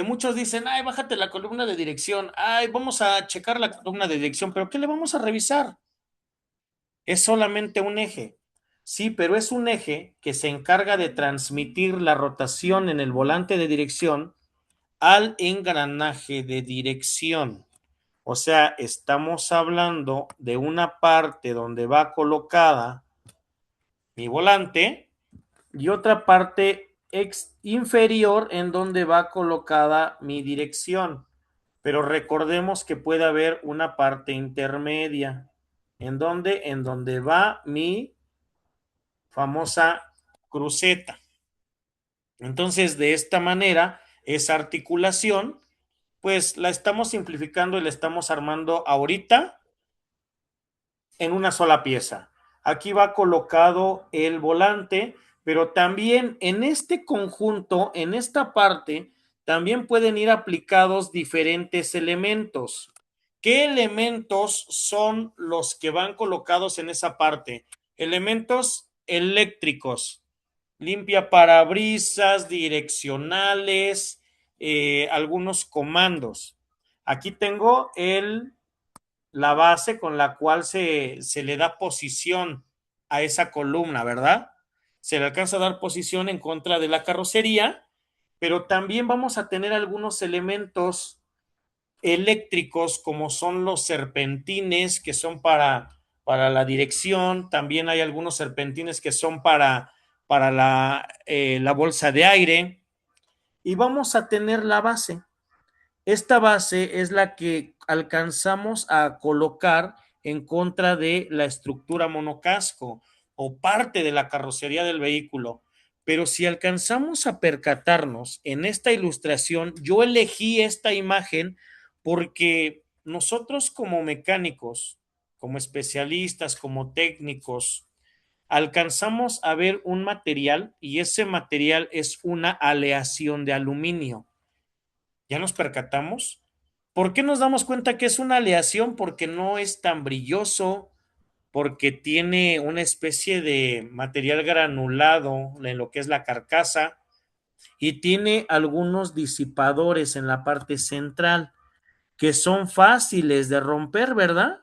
Muchos dicen, ay, bájate la columna de dirección, ay, vamos a checar la columna de dirección, pero ¿qué le vamos a revisar? Es solamente un eje. Sí, pero es un eje que se encarga de transmitir la rotación en el volante de dirección al engranaje de dirección. O sea, estamos hablando de una parte donde va colocada mi volante y otra parte inferior en donde va colocada mi dirección. Pero recordemos que puede haber una parte intermedia. En donde va mi famosa cruceta. Entonces, de esta manera, esa articulación, pues la estamos simplificando y la estamos armando ahorita en una sola pieza. Aquí va colocado el volante, pero también en este conjunto, en esta parte, también pueden ir aplicados diferentes elementos. ¿Qué elementos son los que van colocados en esa parte? Elementos eléctricos, limpia parabrisas, direccionales, algunos comandos. Aquí tengo la base con la cual se le da posición a esa columna, ¿verdad? Se le alcanza a dar posición en contra de la carrocería, pero también vamos a tener algunos elementos eléctricos como son los serpentines que son para la dirección, también hay algunos serpentines que son para la bolsa de aire y vamos a tener la base. Esta base es la que alcanzamos a colocar en contra de la estructura monocasco o parte de la carrocería del vehículo. pero si alcanzamos a percatarnos en esta ilustración, yo elegí esta imagen porque nosotros como mecánicos, como especialistas, como técnicos, alcanzamos a ver un material y ese material es una aleación de aluminio. ¿Ya nos percatamos? ¿Por qué nos damos cuenta que es una aleación? Porque no es tan brilloso, porque tiene una especie de material granulado en lo que es la carcasa y tiene algunos disipadores en la parte central que son fáciles de romper, ¿verdad?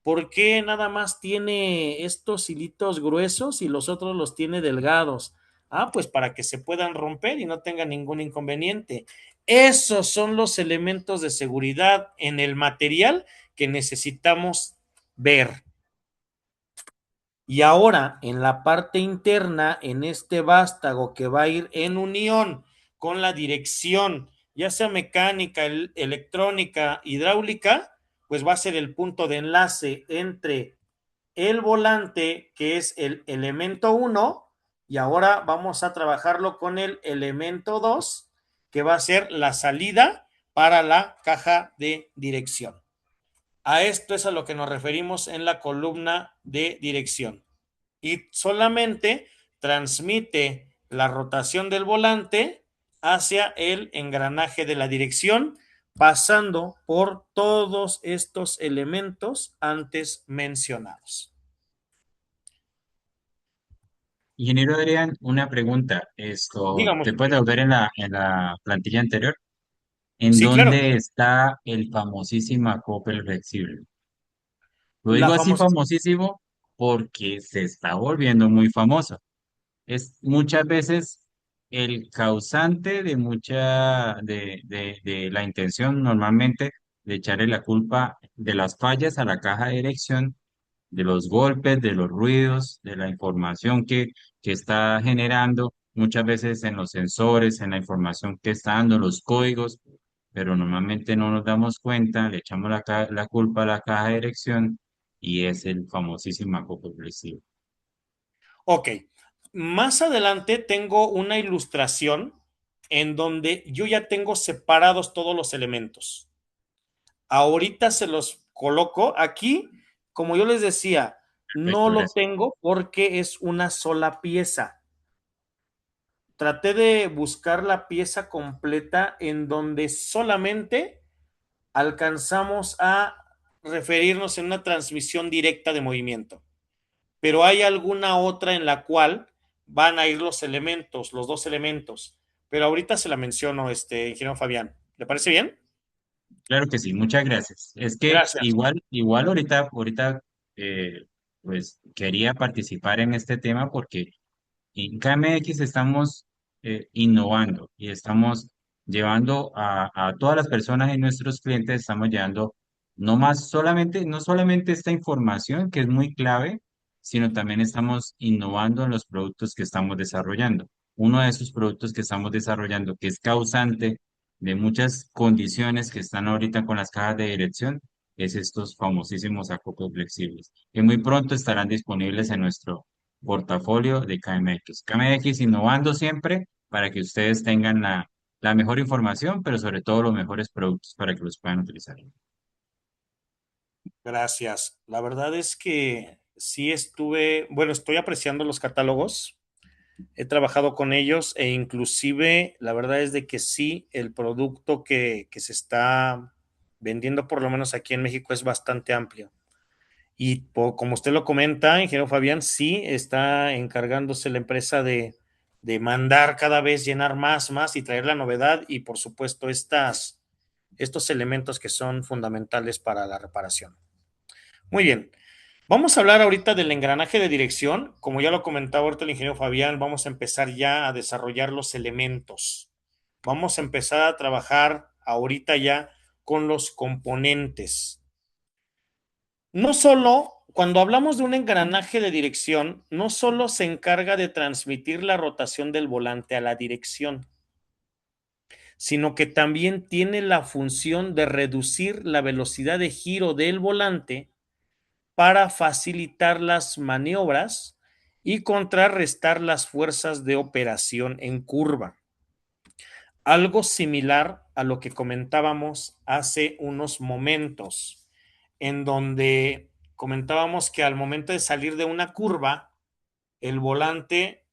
¿Por qué nada más tiene estos hilitos gruesos y los otros los tiene delgados? Ah, pues para que se puedan romper y no tenga ningún inconveniente. Esos son los elementos de seguridad en el material que necesitamos ver. Y ahora, en la parte interna, en este vástago que va a ir en unión con la dirección, ya sea mecánica, electrónica, hidráulica, pues va a ser el punto de enlace entre el volante, que es el elemento 1, y ahora vamos a trabajarlo con el elemento 2, que va a ser la salida para la caja de dirección. A esto es a lo que nos referimos en la columna de dirección. Y solamente transmite la rotación del volante hacia el engranaje de la dirección, pasando por todos estos elementos antes mencionados. Ingeniero Adrián, una pregunta. Esto, Digamos, ¿te puedes volver en la plantilla anterior? ¿En sí, claro, dónde está el famosísimo acople flexible? Lo la digo así famosa. famosísimo porque se está volviendo muy famoso. Es muchas veces el causante de de la intención normalmente de echarle la culpa de las fallas a la caja de dirección, de los golpes, de los ruidos, de la información que está generando, muchas veces en los sensores, en la información que está dando, los códigos, pero normalmente no nos damos cuenta, le echamos la culpa a la caja de dirección y es el famosísimo acople flexible. Ok, más adelante tengo una ilustración en donde yo ya tengo separados todos los elementos. Ahorita se los coloco aquí, como yo les decía, no Perfecto, lo gracias. tengo porque es una sola pieza. Traté de buscar la pieza completa en donde solamente alcanzamos a referirnos en una transmisión directa de movimiento. Pero hay alguna otra en la cual van a ir los elementos, los dos elementos. Pero ahorita se la menciono, ingeniero Fabián. ¿Le parece bien? Claro que sí, muchas gracias. Es que Gracias. igual ahorita, eh, pues quería participar en este tema porque en KMX estamos innovando y estamos llevando a todas las personas y nuestros clientes, estamos llevando no solamente esta información que es muy clave, sino también estamos innovando en los productos que estamos desarrollando. Uno de esos productos que estamos desarrollando, que es causante de muchas condiciones que están ahorita con las cajas de dirección, es estos famosísimos acoplos flexibles, que muy pronto estarán disponibles en nuestro portafolio de KMX. KMX innovando siempre para que ustedes tengan la mejor información, pero sobre todo los mejores productos para que los puedan utilizar. Gracias. La verdad es que sí bueno, estoy apreciando los catálogos. He trabajado con ellos e inclusive la verdad es de que sí, el producto que se está vendiendo por lo menos aquí en México es bastante amplio. Y como usted lo comenta, ingeniero Fabián, sí está encargándose la empresa de mandar cada vez llenar más y traer la novedad y por supuesto estos elementos que son fundamentales para la reparación. Muy bien, vamos a hablar ahorita del engranaje de dirección. Como ya lo comentaba ahorita el ingeniero Fabián, vamos a empezar ya a desarrollar los elementos. Vamos a empezar a trabajar ahorita ya con los componentes. No solo, cuando hablamos de un engranaje de dirección, no solo se encarga de transmitir la rotación del volante a la dirección, sino que también tiene la función de reducir la velocidad de giro del volante para facilitar las maniobras y contrarrestar las fuerzas de operación en curva. Algo similar a lo que comentábamos hace unos momentos, en donde comentábamos que al momento de salir de una curva, el volante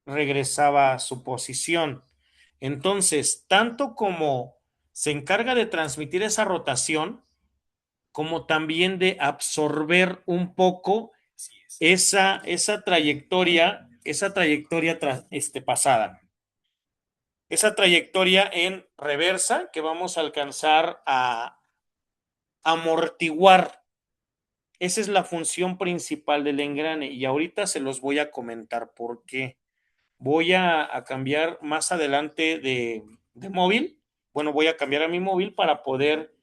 regresaba a su posición. Entonces, tanto como se encarga de transmitir esa rotación, como también de absorber un poco esa trayectoria pasada. Esa trayectoria en reversa que vamos a alcanzar a amortiguar. Esa es la función principal del engrane y ahorita se los voy a comentar por qué. Voy a cambiar más adelante de móvil. Bueno, voy a cambiar a mi móvil para poder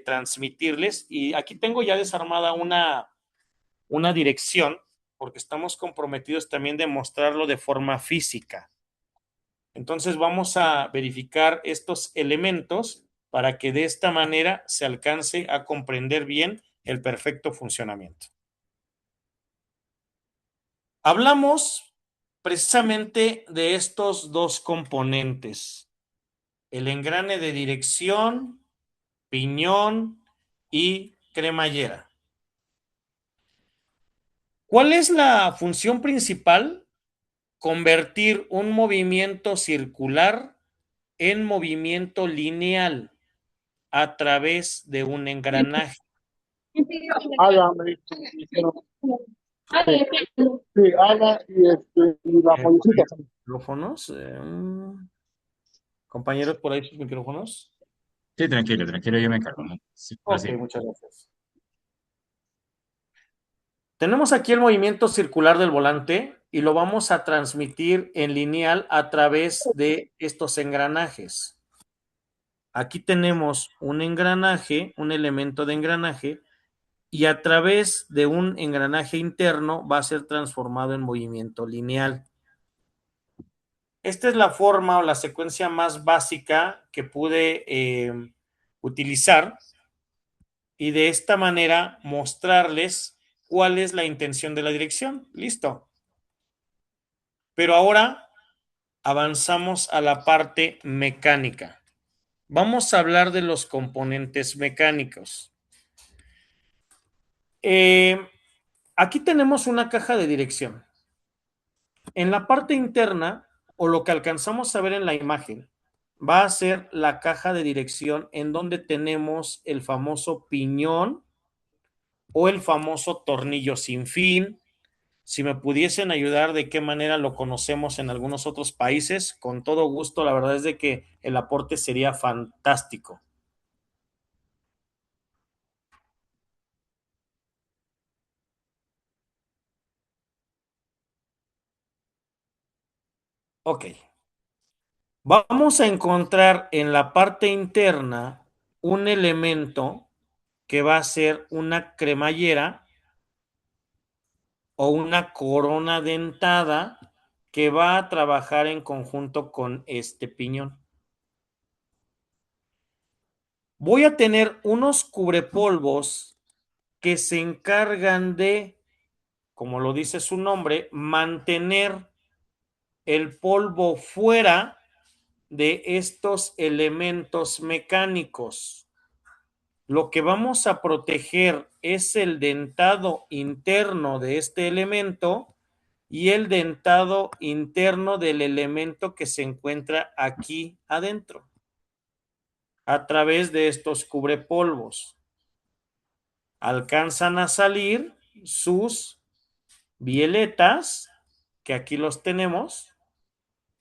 transmitirles. Y aquí tengo ya desarmada una dirección, porque estamos comprometidos también de mostrarlo de forma física. Entonces vamos a verificar estos elementos para que de esta manera se alcance a comprender bien el perfecto funcionamiento. Hablamos precisamente de estos dos componentes, el engrane de dirección, piñón y cremallera. ¿Cuál es la función principal? Convertir un movimiento circular en movimiento lineal a través de un engranaje. Ala, dijeron. Sí, sí, Ala y la policía. ¿Micrófonos? Compañeros, por ahí sus micrófonos. Sí, tranquilo, tranquilo, yo me encargo, ¿no? Sí, Ok, prosigue. muchas gracias. Tenemos aquí el movimiento circular del volante y lo vamos a transmitir en lineal a través de estos engranajes. Aquí tenemos un engranaje, un elemento de engranaje, y a través de un engranaje interno va a ser transformado en movimiento lineal. Esta es la forma o la secuencia más básica que pude utilizar y de esta manera mostrarles cuál es la intención de la dirección. Listo. Pero ahora avanzamos a la parte mecánica. Vamos a hablar de los componentes mecánicos. Aquí tenemos una caja de dirección. En la parte interna, o lo que alcanzamos a ver en la imagen, va a ser la caja de dirección en donde tenemos el famoso piñón o el famoso tornillo sin fin. Si me pudiesen ayudar de qué manera lo conocemos en algunos otros países, con todo gusto, la verdad es de que el aporte sería fantástico. Ok. Vamos a encontrar en la parte interna un elemento que va a ser una cremallera o una corona dentada que va a trabajar en conjunto con este piñón. Voy a tener unos cubrepolvos que se encargan de, como lo dice su nombre, mantener el polvo fuera de estos elementos mecánicos. Lo que vamos a proteger es el dentado interno de este elemento y el dentado interno del elemento que se encuentra aquí adentro, a través de estos cubrepolvos. Alcanzan a salir sus violetas, que aquí los tenemos,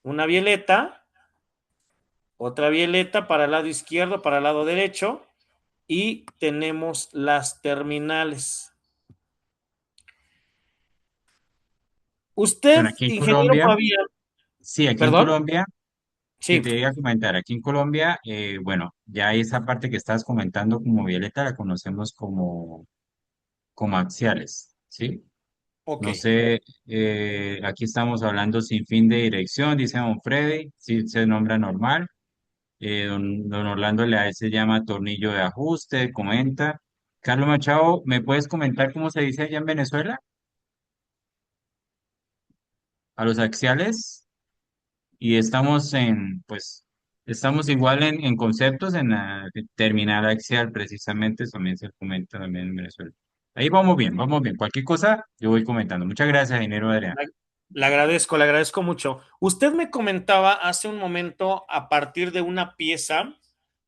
una violeta, otra violeta para el lado izquierdo, para el lado derecho, y tenemos las terminales. Usted, Bueno, aquí en ingeniero Colombia, Fabián, sí, aquí en perdón, Colombia, que sí, te iba a comentar, aquí en Colombia, bueno, ya esa parte que estás comentando como violeta la conocemos como axiales, ¿sí? ok. No sé, aquí estamos hablando sin fin de dirección, dice don Freddy, sí se nombra normal. Don Orlando le a él se llama tornillo de ajuste, comenta. Carlos Machado, ¿me puedes comentar cómo se dice allá en Venezuela? a los axiales y estamos pues, estamos igual en conceptos, en la terminal axial precisamente, también se comenta también en Venezuela. Ahí vamos bien, vamos bien. Cualquier cosa, yo voy comentando. Muchas gracias, ingeniero Adrián. Le agradezco mucho. Usted me comentaba hace un momento a partir de una pieza,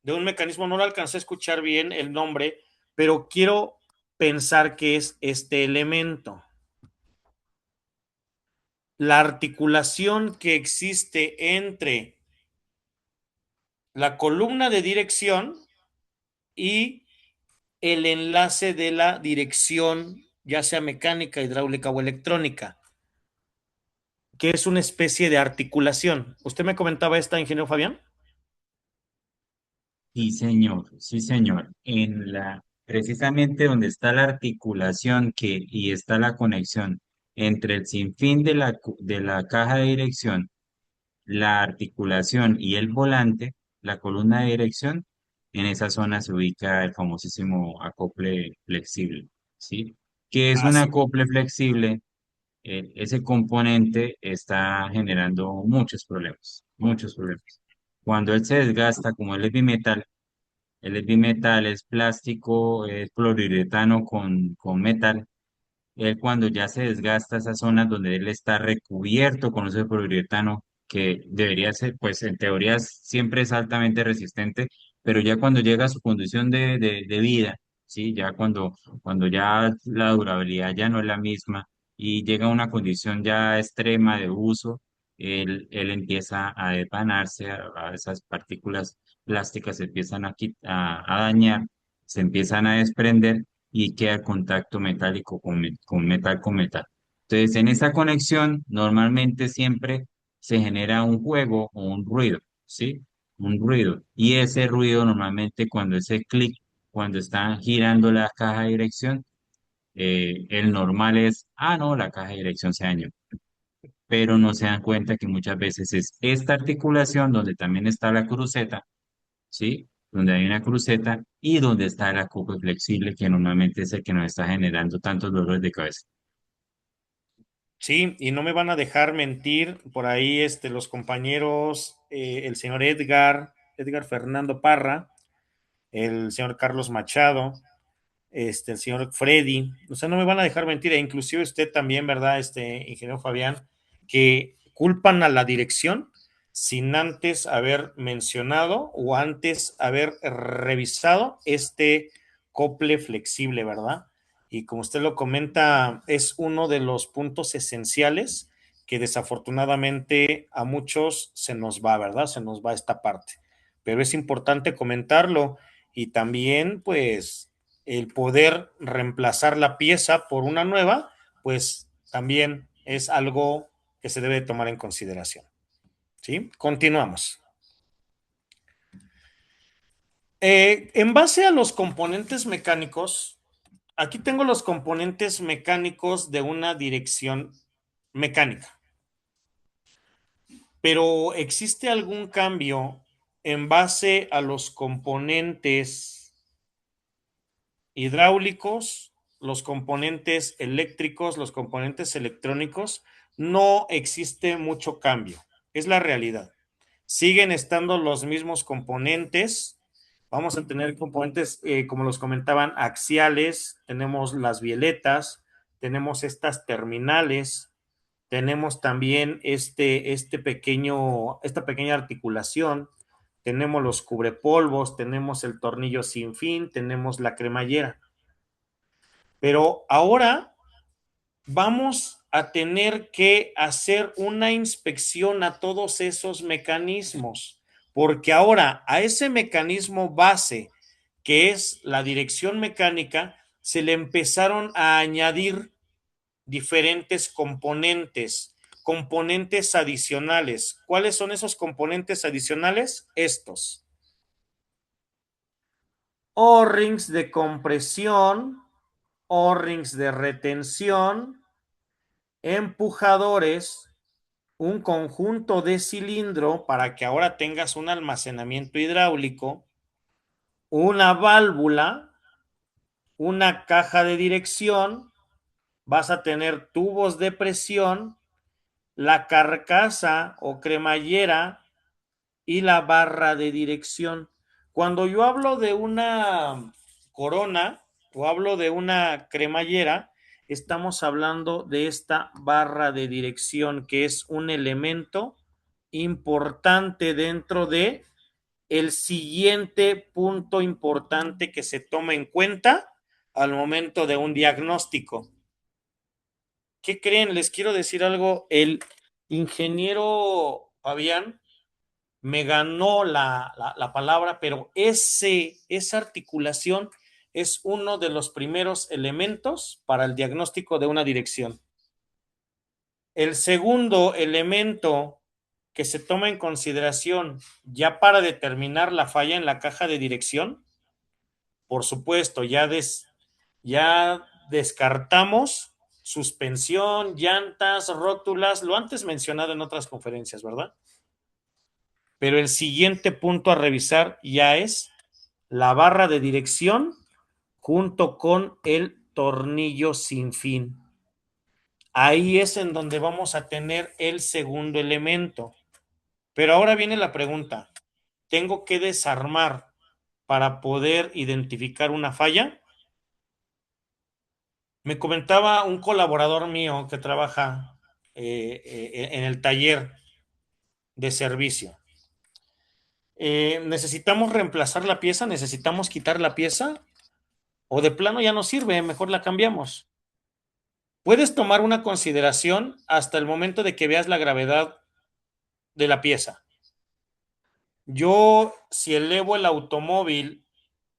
de un mecanismo, no lo alcancé a escuchar bien el nombre, pero quiero pensar que es este elemento. La articulación que existe entre la columna de dirección y el enlace de la dirección, ya sea mecánica, hidráulica o electrónica, que es una especie de articulación. ¿Usted me comentaba esta, ingeniero Fabián? Sí, señor, sí, señor. Precisamente donde está la articulación y está la conexión entre el sinfín de la caja de dirección, la articulación y el volante, la columna de dirección, en esa zona se ubica el famosísimo acople flexible, ¿sí? ¿Qué es un Así. acople flexible? Ese componente está generando muchos problemas, muchos problemas. Cuando él se desgasta, como él es bimetal, el bimetal es plástico, es poliuretano con metal. Él cuando ya se desgasta esa zona donde él está recubierto con ese poliuretano, que debería ser, pues en teoría siempre es altamente resistente, pero ya cuando llega a su condición de vida, ¿sí? Ya cuando ya la durabilidad ya no es la misma y llega a una condición ya extrema de uso, él empieza a depanarse, a esas partículas plásticas se empiezan a dañar, se empiezan a desprender y queda el contacto metálico con metal con metal. Entonces, en esa conexión, normalmente siempre se genera un juego o un ruido, ¿sí? Un ruido. Y ese ruido normalmente cuando ese clic, cuando está girando la caja de dirección, el normal es, ah, no, la caja de dirección se dañó. Pero no se dan cuenta que muchas veces es esta articulación donde también está la cruceta, ¿sí? Donde hay una cruceta y donde está el acople flexible, que normalmente es el que nos está generando tantos dolores de cabeza. Sí, y no me van a dejar mentir por ahí los compañeros, el señor Edgar Fernando Parra, el señor Carlos Machado, el señor Freddy, o sea, no me van a dejar mentir, e inclusive usted también, ¿verdad? Ingeniero Fabián, que culpan a la dirección sin antes haber mencionado o antes haber revisado este cople flexible, ¿verdad? Y como usted lo comenta, es uno de los puntos esenciales que desafortunadamente a muchos se nos va, ¿verdad? Se nos va esta parte. Pero es importante comentarlo y también, pues, el poder reemplazar la pieza por una nueva, pues también es algo que se debe tomar en consideración. ¿Sí? Continuamos. En base a los componentes mecánicos, aquí tengo los componentes mecánicos de una dirección mecánica, pero ¿existe algún cambio en base a los componentes hidráulicos, los componentes eléctricos, los componentes electrónicos? No existe mucho cambio, es la realidad. Siguen estando los mismos componentes. Vamos a tener componentes, como los comentaban, axiales, tenemos las violetas, tenemos estas terminales, tenemos también esta pequeña articulación, tenemos los cubrepolvos, tenemos el tornillo sin fin, tenemos la cremallera. Pero ahora vamos a tener que hacer una inspección a todos esos mecanismos, porque ahora a ese mecanismo base, que es la dirección mecánica, se le empezaron a añadir diferentes componentes adicionales. ¿Cuáles son esos componentes adicionales? Estos: O-rings de compresión, O-rings de retención, empujadores, un conjunto de cilindro para que ahora tengas un almacenamiento hidráulico, una válvula, una caja de dirección, vas a tener tubos de presión la carcasa o cremallera y la barra de dirección. Cuando yo hablo de una corona o hablo de una cremallera, estamos hablando de esta barra de dirección, que es un elemento importante dentro de el siguiente punto importante que se toma en cuenta al momento de un diagnóstico. ¿Qué creen? Les quiero decir algo. El ingeniero Fabián me ganó la palabra, pero esa articulación es uno de los primeros elementos para el diagnóstico de una dirección. El segundo elemento que se toma en consideración ya para determinar la falla en la caja de dirección, por supuesto, ya descartamos suspensión, llantas, rótulas, lo antes mencionado en otras conferencias, ¿verdad? Pero el siguiente punto a revisar ya es la barra de dirección junto con el tornillo sin fin. Ahí es en donde vamos a tener el segundo elemento. Pero ahora viene la pregunta, ¿tengo que desarmar para poder identificar una falla? Me comentaba un colaborador mío que trabaja en el taller de servicio. ¿Necesitamos reemplazar la pieza? ¿Necesitamos quitar la pieza? ¿O de plano ya no sirve? Mejor la cambiamos. Puedes tomar una consideración hasta el momento de que veas la gravedad de la pieza. Yo, si elevo el automóvil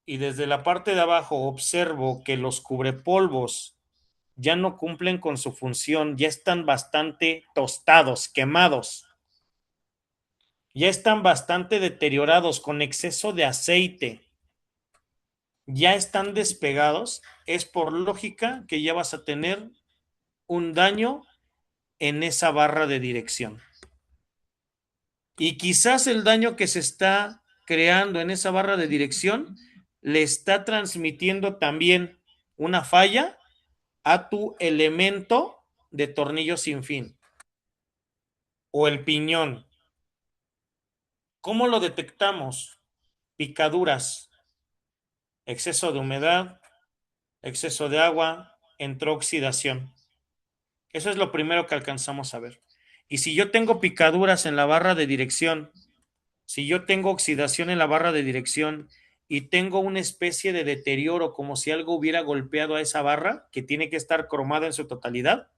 y desde la parte de abajo observo que los cubrepolvos ya no cumplen con su función, ya están bastante tostados, quemados, ya están bastante deteriorados con exceso de aceite, ya están despegados, es por lógica que ya vas a tener un daño en esa barra de dirección. Y quizás el daño que se está creando en esa barra de dirección le está transmitiendo también una falla a tu elemento de tornillo sin fin o el piñón. ¿Cómo lo detectamos? Picaduras, exceso de humedad, exceso de agua, entró oxidación. Eso es lo primero que alcanzamos a ver. Y si yo tengo picaduras en la barra de dirección, si yo tengo oxidación en la barra de dirección y tengo una especie de deterioro como si algo hubiera golpeado a esa barra, que tiene que estar cromada en su totalidad,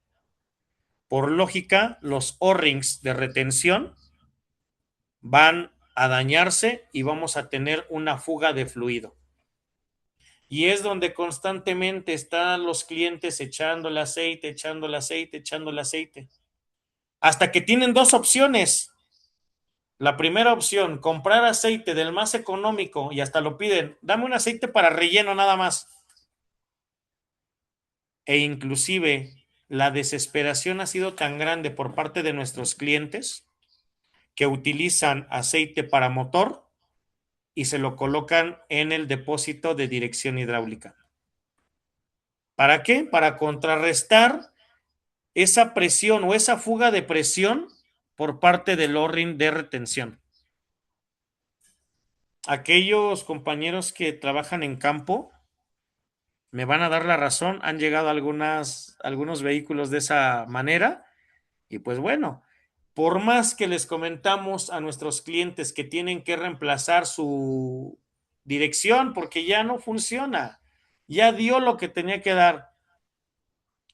por lógica, los O-rings de retención van a dañarse y vamos a tener una fuga de fluido. Y es donde constantemente están los clientes echando el aceite, echando el aceite, echando el aceite. Hasta que tienen dos opciones. La primera opción, comprar aceite del más económico y hasta lo piden, dame un aceite para relleno nada más. E inclusive la desesperación ha sido tan grande por parte de nuestros clientes que utilizan aceite para motor y se lo colocan en el depósito de dirección hidráulica. ¿Para qué? Para contrarrestar esa presión o esa fuga de presión por parte del O-ring de retención. Aquellos compañeros que trabajan en campo me van a dar la razón, han llegado algunos vehículos de esa manera y pues bueno, por más que les comentamos a nuestros clientes que tienen que reemplazar su dirección porque ya no funciona, ya dio lo que tenía que dar.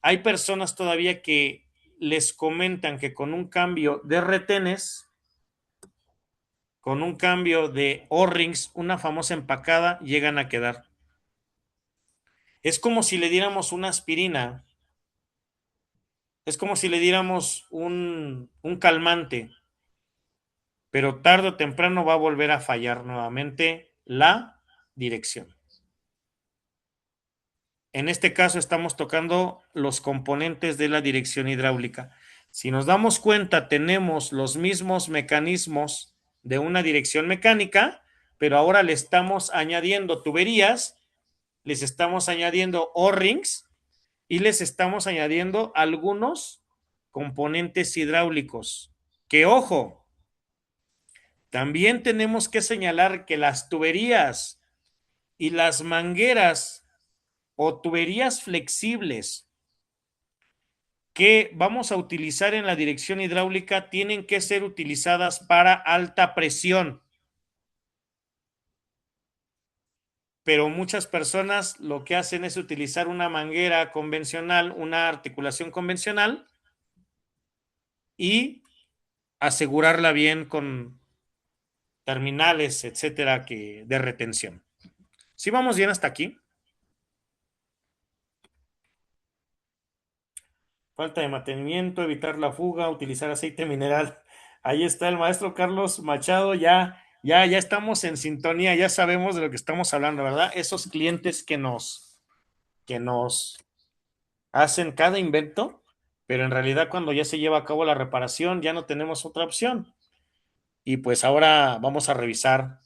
Hay personas todavía que les comentan que con un cambio de retenes, con un cambio de O-rings, una famosa empacada, llegan a quedar. Es como si le diéramos una aspirina, es como si le diéramos un calmante, pero tarde o temprano va a volver a fallar nuevamente la dirección. En este caso estamos tocando los componentes de la dirección hidráulica. Si nos damos cuenta, tenemos los mismos mecanismos de una dirección mecánica, pero ahora le estamos añadiendo tuberías, les estamos añadiendo O-rings y les estamos añadiendo algunos componentes hidráulicos. Que ojo, también tenemos que señalar que las tuberías y las mangueras o tuberías flexibles que vamos a utilizar en la dirección hidráulica tienen que ser utilizadas para alta presión. Pero muchas personas lo que hacen es utilizar una manguera convencional, una articulación convencional y asegurarla bien con terminales, etcétera, de retención. ¿Sí vamos bien hasta aquí? Falta de mantenimiento, evitar la fuga, utilizar aceite mineral. Ahí está el maestro Carlos Machado, ya estamos en sintonía, ya sabemos de lo que estamos hablando, ¿verdad? Esos clientes que nos hacen cada invento, pero en realidad cuando ya se lleva a cabo la reparación ya no tenemos otra opción. Y pues ahora vamos a revisar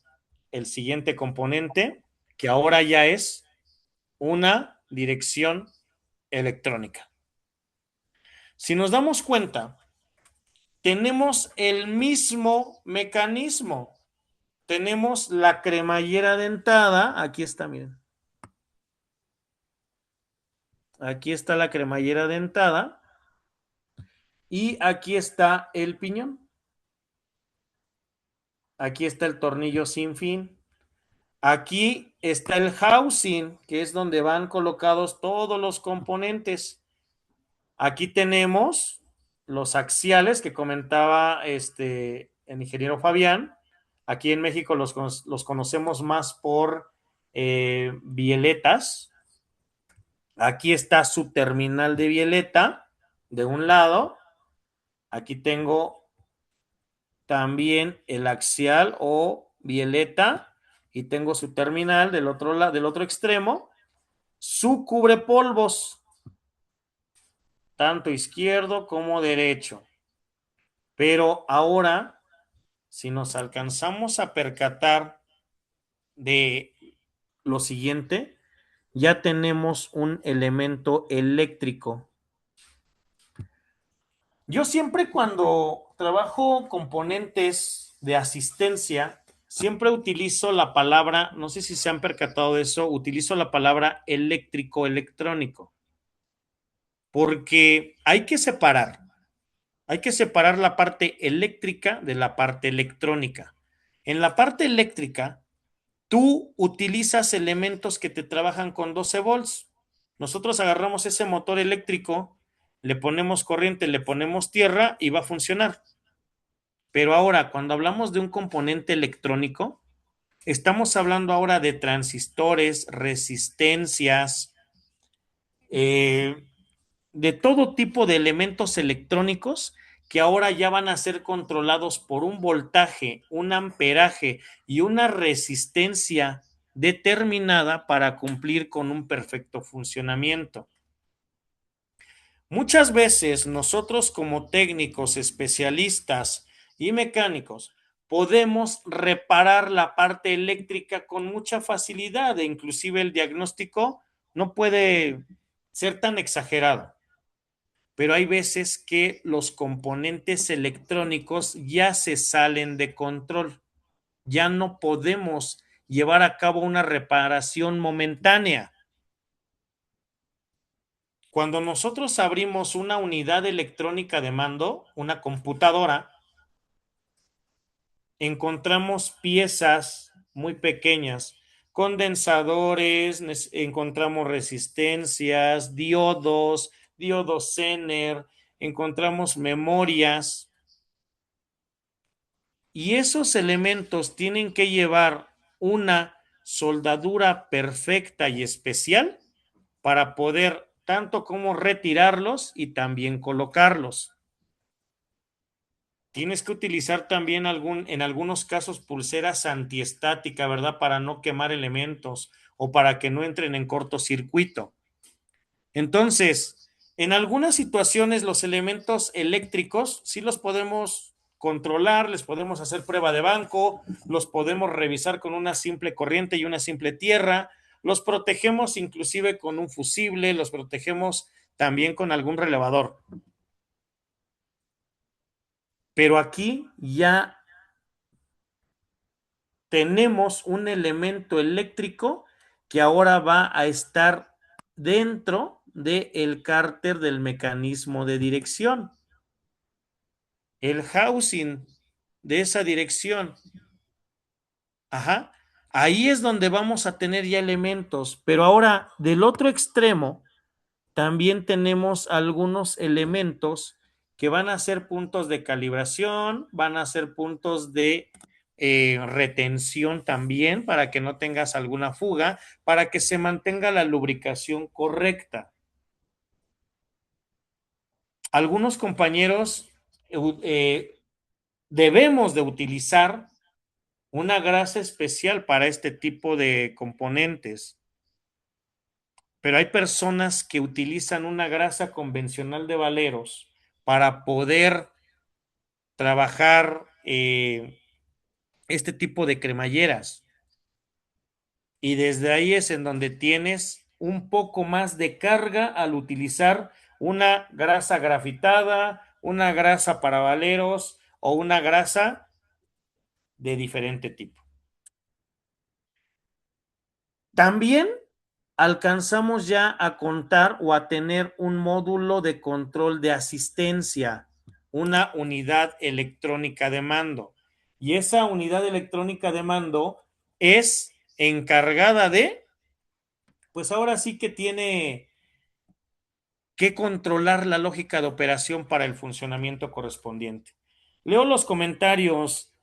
el siguiente componente, que ahora ya es una dirección electrónica. Si nos damos cuenta, tenemos el mismo mecanismo. Tenemos la cremallera dentada, aquí está, miren. Aquí está la cremallera dentada y aquí está el piñón. Aquí está el tornillo sin fin. Aquí está el housing, que es donde van colocados todos los componentes. Aquí tenemos los axiales que comentaba el ingeniero Fabián. Aquí en México los conocemos más por bieletas. Aquí está su terminal de bieleta de un lado. Aquí tengo también el axial o bieleta y tengo su terminal del otro lado, del otro extremo, su cubrepolvos, tanto izquierdo como derecho. Pero ahora, si nos alcanzamos a percatar de lo siguiente, ya tenemos un elemento eléctrico. Yo siempre cuando trabajo componentes de asistencia, siempre utilizo la palabra, no sé si se han percatado de eso, utilizo la palabra eléctrico electrónico, porque hay que separar la parte eléctrica de la parte electrónica. En la parte eléctrica, tú utilizas elementos que te trabajan con 12 volts. Nosotros agarramos ese motor eléctrico, le ponemos corriente, le ponemos tierra y va a funcionar. Pero ahora, cuando hablamos de un componente electrónico, estamos hablando ahora de transistores, resistencias, de todo tipo de elementos electrónicos que ahora ya van a ser controlados por un voltaje, un amperaje y una resistencia determinada para cumplir con un perfecto funcionamiento. Muchas veces nosotros como técnicos, especialistas y mecánicos podemos reparar la parte eléctrica con mucha facilidad e inclusive el diagnóstico no puede ser tan exagerado. Pero hay veces que los componentes electrónicos ya se salen de control. Ya no podemos llevar a cabo una reparación momentánea. Cuando nosotros abrimos una unidad electrónica de mando, una computadora, encontramos piezas muy pequeñas, condensadores, encontramos resistencias, diodos Zener, encontramos memorias, y esos elementos tienen que llevar una soldadura perfecta y especial para poder tanto como retirarlos y también colocarlos. Tienes que utilizar también en algunos casos pulseras antiestática, ¿verdad? Para no quemar elementos o para que no entren en cortocircuito. Entonces, en algunas situaciones los elementos eléctricos sí los podemos controlar, les podemos hacer prueba de banco, los podemos revisar con una simple corriente y una simple tierra, los protegemos inclusive con un fusible, los protegemos también con algún relevador. pero aquí ya tenemos un elemento eléctrico que ahora va a estar dentro del cárter del mecanismo de dirección. El housing de esa dirección. Ajá. Ahí es donde vamos a tener ya elementos, pero ahora del otro extremo también tenemos algunos elementos que van a ser puntos de calibración, van a ser puntos de retención también para que no tengas alguna fuga, para que se mantenga la lubricación correcta. Algunos compañeros debemos de utilizar una grasa especial para este tipo de componentes, pero hay personas que utilizan una grasa convencional de valeros para poder trabajar este tipo de cremalleras, y desde ahí es en donde tienes un poco más de carga al utilizar una grasa grafitada, una grasa para valeros o una grasa de diferente tipo. También alcanzamos ya a contar o a tener un módulo de control de asistencia, una unidad electrónica de mando. Y esa unidad electrónica de mando es encargada de, pues ahora sí que tiene que controlar la lógica de operación para el funcionamiento correspondiente. Leo los comentarios.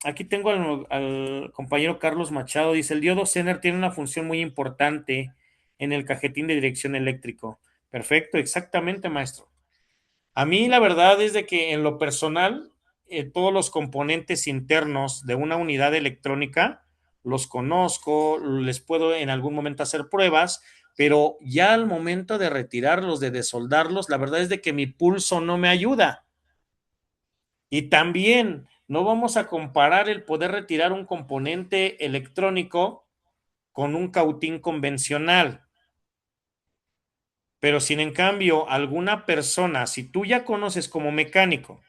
Aquí tengo al compañero Carlos Machado. Dice: el diodo Zener tiene una función muy importante en el cajetín de dirección eléctrico. Perfecto, exactamente, maestro. A mí la verdad es de que en lo personal, todos los componentes internos de una unidad electrónica los conozco, les puedo en algún momento hacer pruebas, pero ya al momento de retirarlos, de desoldarlos, la verdad es de que mi pulso no me ayuda. Y también no vamos a comparar el poder retirar un componente electrónico con un cautín convencional. Pero sin en cambio, alguna persona, si tú ya conoces como mecánico,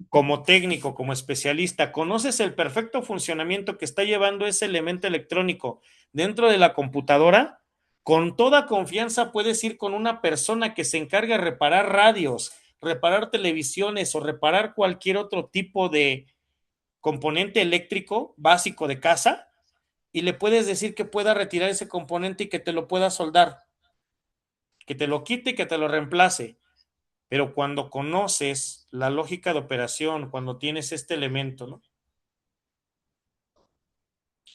como técnico, como especialista, conoces el perfecto funcionamiento que está llevando ese elemento electrónico dentro de la computadora, con toda confianza puedes ir con una persona que se encargue de reparar radios, reparar televisiones o reparar cualquier otro tipo de componente eléctrico básico de casa, y le puedes decir que pueda retirar ese componente y que te lo pueda soldar, que te lo quite y que te lo reemplace. Pero cuando conoces la lógica de operación, cuando tienes este elemento, ¿no?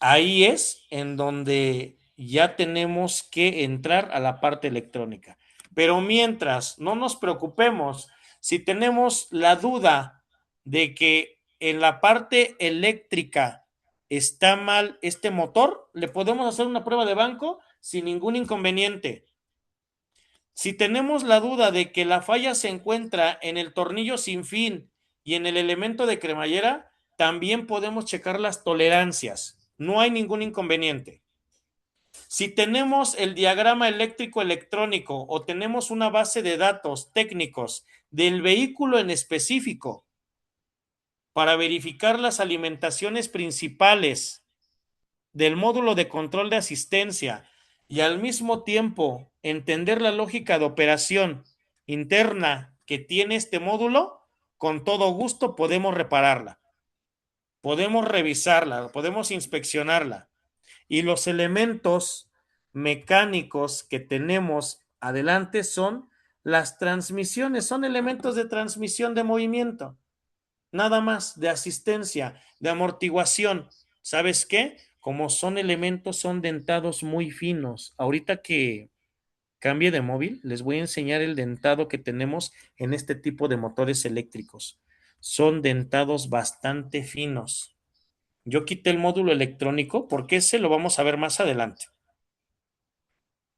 Ahí es en donde ya tenemos que entrar a la parte electrónica. Pero mientras, no nos preocupemos. Si tenemos la duda de que en la parte eléctrica está mal este motor, le podemos hacer una prueba de banco sin ningún inconveniente. Si tenemos la duda de que la falla se encuentra en el tornillo sin fin y en el elemento de cremallera, también podemos checar las tolerancias. No hay ningún inconveniente. Si tenemos el diagrama eléctrico electrónico o tenemos una base de datos técnicos del vehículo en específico para verificar las alimentaciones principales del módulo de control de asistencia y al mismo tiempo entender la lógica de operación interna que tiene este módulo, con todo gusto podemos repararla, podemos revisarla, podemos inspeccionarla. Y los elementos mecánicos que tenemos adelante son las transmisiones, son elementos de transmisión de movimiento, nada más, de asistencia, de amortiguación. ¿Sabes qué? Como son elementos, son dentados muy finos. Ahorita que cambie de móvil, les voy a enseñar el dentado que tenemos en este tipo de motores eléctricos. Son dentados bastante finos. Yo quité el módulo electrónico porque ese lo vamos a ver más adelante.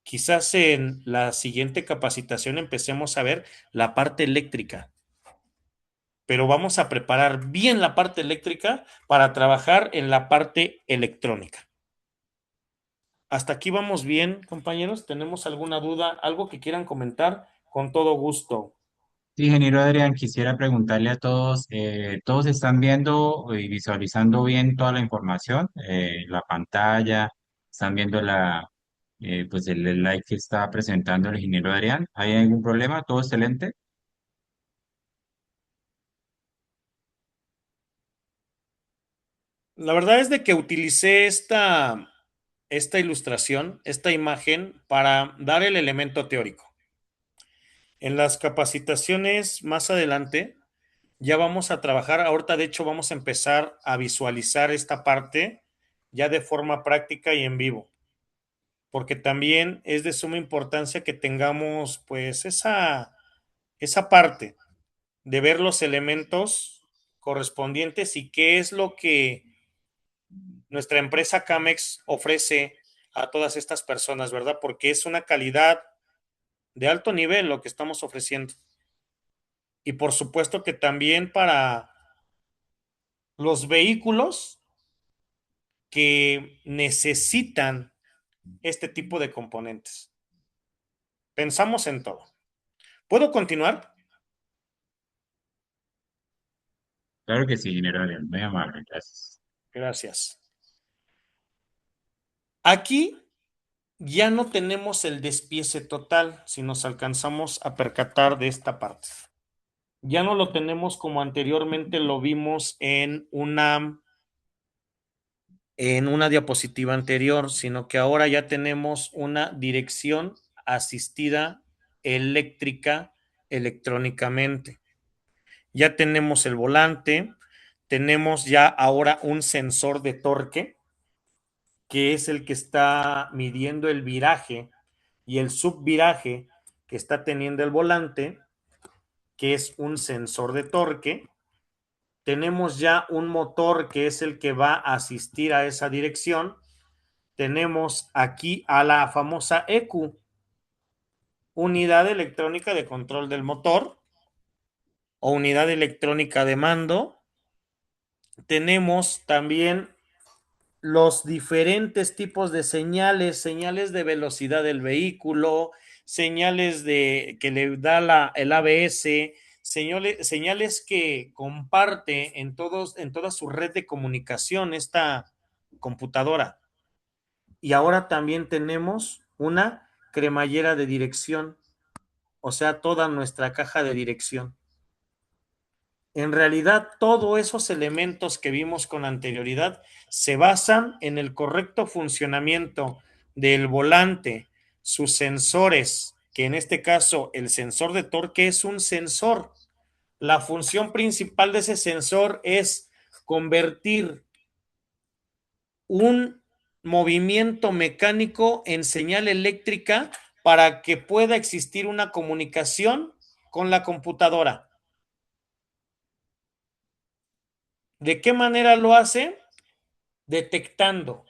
Quizás en la siguiente capacitación empecemos a ver la parte eléctrica, pero vamos a preparar bien la parte eléctrica para trabajar en la parte electrónica. Hasta aquí vamos bien, compañeros. ¿Tenemos alguna duda, algo que quieran comentar? Con todo gusto. Sí, ingeniero Adrián, quisiera preguntarle a todos, ¿todos están viendo y visualizando bien toda la información? La pantalla, ¿están viendo pues el slide que está presentando el ingeniero Adrián? ¿Hay algún problema? ¿Todo excelente? La verdad es de que utilicé esta ilustración, esta imagen, para dar el elemento teórico. En las capacitaciones más adelante ya vamos a trabajar, ahorita de hecho vamos a empezar a visualizar esta parte ya de forma práctica y en vivo, porque también es de suma importancia que tengamos pues esa parte de ver los elementos correspondientes y qué es lo que nuestra empresa Camex ofrece a todas estas personas, ¿verdad? Porque es una calidad de alto nivel lo que estamos ofreciendo. Y por supuesto que también para los vehículos que necesitan este tipo de componentes. Pensamos en todo. ¿Puedo continuar? Claro que sí, ingeniero Adrián, muy amable, gracias. Gracias. Aquí ya no tenemos el despiece total si nos alcanzamos a percatar de esta parte. Ya no lo tenemos como anteriormente lo vimos en una diapositiva anterior, sino que ahora ya tenemos una dirección asistida eléctrica electrónicamente. Ya tenemos el volante, tenemos ya ahora un sensor de torque, que es el que está midiendo el viraje y el subviraje que está teniendo el volante, que es un sensor de torque. Tenemos ya un motor que es el que va a asistir a esa dirección. Tenemos aquí a la famosa EQ, unidad electrónica de control del motor o unidad electrónica de mando. Tenemos también los diferentes tipos de señales, señales de velocidad del vehículo, señales que le da el ABS, señales que comparte en toda su red de comunicación esta computadora. Y ahora también tenemos una cremallera de dirección, o sea, toda nuestra caja de dirección. En realidad, todos esos elementos que vimos con anterioridad se basan en el correcto funcionamiento del volante, sus sensores, que en este caso el sensor de torque es un sensor. La función principal de ese sensor es convertir un movimiento mecánico en señal eléctrica para que pueda existir una comunicación con la computadora. ¿De qué manera lo hace? Detectando,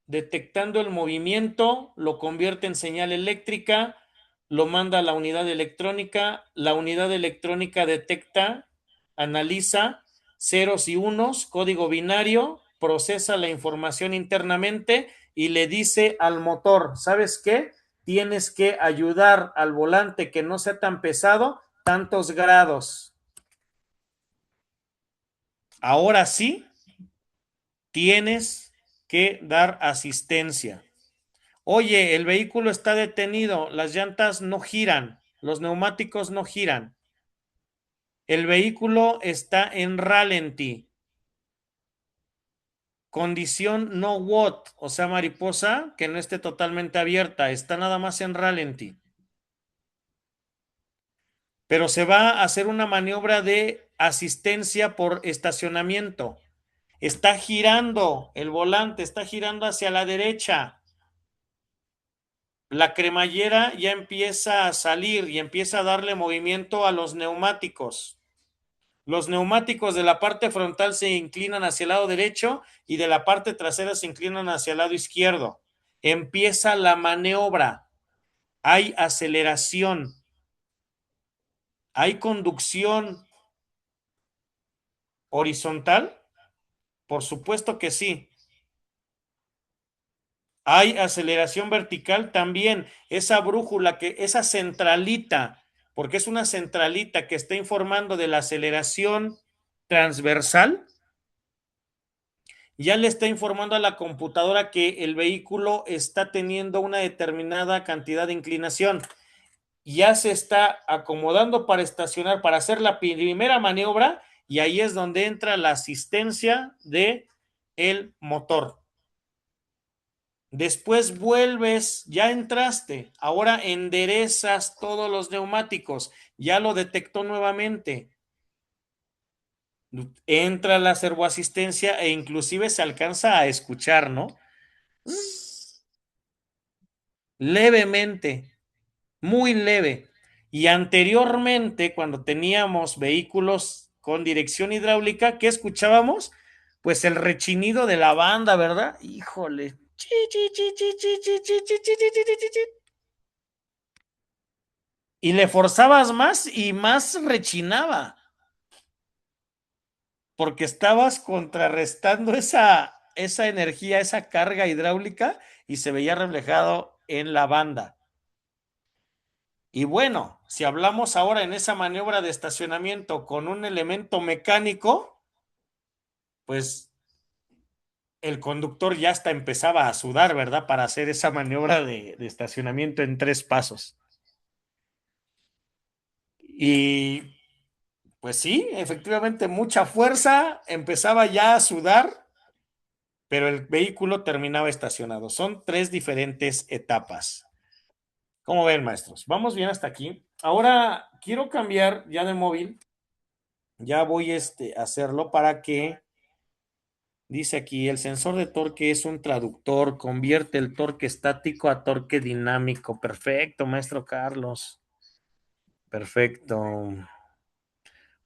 detectando el movimiento, lo convierte en señal eléctrica, lo manda a la unidad electrónica detecta, analiza ceros y unos, código binario, procesa la información internamente y le dice al motor, ¿sabes qué? Tienes que ayudar al volante que no sea tan pesado, tantos grados. Ahora sí, tienes que dar asistencia. Oye, el vehículo está detenido, las llantas no giran, los neumáticos no giran. El vehículo está en ralentí. Condición no WOT, o sea, mariposa, que no esté totalmente abierta, está nada más en ralentí. Pero se va a hacer una maniobra de asistencia por estacionamiento. Está girando el volante, está girando hacia la derecha. La cremallera ya empieza a salir y empieza a darle movimiento a los neumáticos. Los neumáticos de la parte frontal se inclinan hacia el lado derecho y de la parte trasera se inclinan hacia el lado izquierdo. Empieza la maniobra. Hay aceleración. Hay conducción horizontal. Por supuesto que sí. Hay aceleración vertical también. Esa brújula, esa centralita porque es una centralita que está informando de la aceleración transversal, ya le está informando a la computadora que el vehículo está teniendo una determinada cantidad de inclinación. Ya se está acomodando para estacionar, para hacer la primera maniobra, y ahí es donde entra la asistencia de el motor. Después vuelves, ya entraste, ahora enderezas todos los neumáticos, ya lo detectó nuevamente. Entra la servoasistencia e inclusive se alcanza a escuchar, ¿no? Levemente, muy leve. Y anteriormente, cuando teníamos vehículos con dirección hidráulica, ¿qué escuchábamos? Pues el rechinido de la banda, ¿verdad? Híjole. Y le forzabas más y más rechinaba, porque estabas contrarrestando esa energía, esa carga hidráulica, y se veía reflejado en la banda. Y bueno, si hablamos ahora en esa maniobra de estacionamiento con un elemento mecánico, pues el conductor ya hasta empezaba a sudar, ¿verdad? Para hacer esa maniobra de estacionamiento en 3 pasos. Y pues sí, efectivamente, mucha fuerza, empezaba ya a sudar, pero el vehículo terminaba estacionado. Son 3 diferentes etapas. ¿Cómo ven, maestros? Vamos bien hasta aquí. Ahora quiero cambiar ya de móvil. Ya voy a hacerlo para que, dice aquí, el sensor de torque es un traductor, convierte el torque estático a torque dinámico. Perfecto, maestro Carlos. Perfecto.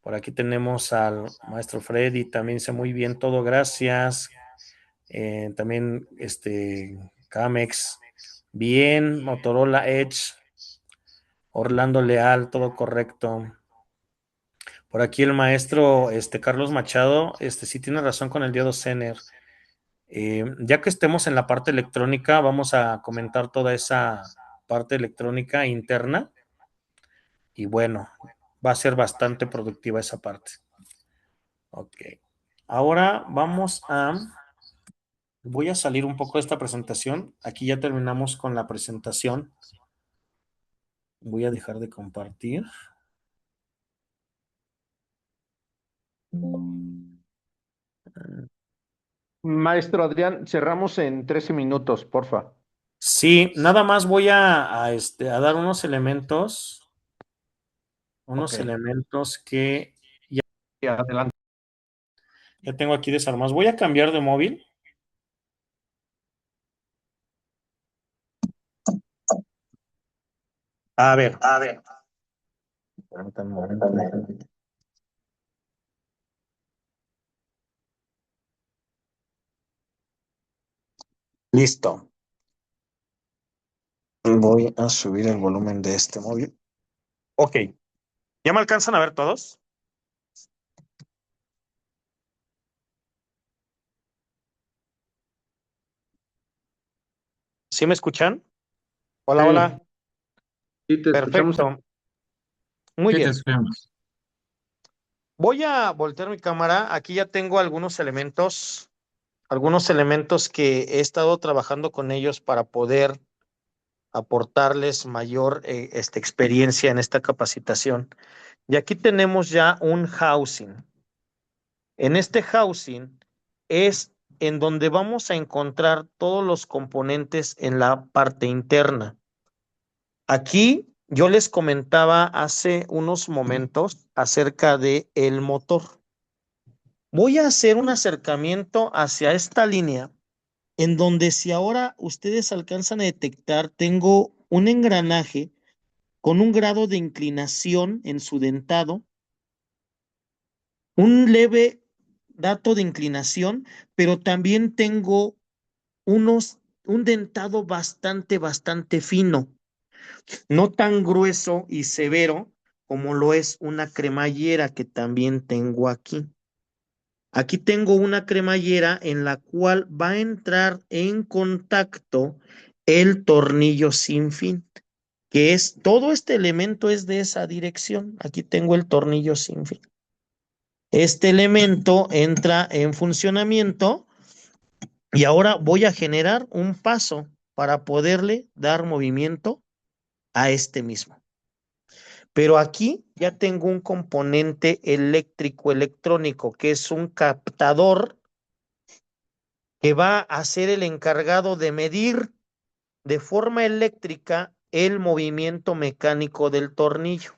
Por aquí tenemos al maestro Freddy, también dice muy bien todo, gracias. También Camex, bien, Motorola Edge, Orlando Leal, todo correcto. Por aquí el maestro Carlos Machado, sí tiene razón con el diodo Zener. Ya que estemos en la parte electrónica, vamos a comentar toda esa parte electrónica interna, y bueno, va a ser bastante productiva esa parte. Ok. Ahora voy a salir un poco de esta presentación. Aquí ya terminamos con la presentación. Voy a dejar de compartir. Maestro Adrián, cerramos en 13 minutos, porfa. Sí, nada más voy a dar unos elementos, Ok, que y adelante. ya tengo aquí desarmados. Voy a cambiar de móvil. A ver. Permítanme un momento. Listo. Voy a subir el volumen de este móvil. Ok. ¿Ya me alcanzan a ver todos? ¿Sí me escuchan? Hola, Sí, hola. sí, te escuchamos. Perfecto. Muy Sí, te bien. escuchamos. Voy a voltear mi cámara. Aquí ya tengo algunos elementos que he estado trabajando con ellos para poder aportarles mayor experiencia en esta capacitación. Y aquí tenemos ya un housing. En este housing es en donde vamos a encontrar todos los componentes en la parte interna. Aquí yo les comentaba hace unos momentos acerca de el motor. Voy a hacer un acercamiento hacia esta línea, en donde, si ahora ustedes alcanzan a detectar, tengo un engranaje con un grado de inclinación en su dentado, un leve dato de inclinación, pero también tengo un dentado bastante fino, no tan grueso y severo como lo es una cremallera que también tengo aquí. Aquí tengo una cremallera en la cual va a entrar en contacto el tornillo sin fin. que es, todo este elemento es de esa dirección. Aquí tengo el tornillo sin fin. Este elemento entra en funcionamiento y ahora voy a generar un paso para poderle dar movimiento a este mismo. Pero aquí ya tengo un componente eléctrico electrónico que es un captador que va a ser el encargado de medir de forma eléctrica el movimiento mecánico del tornillo.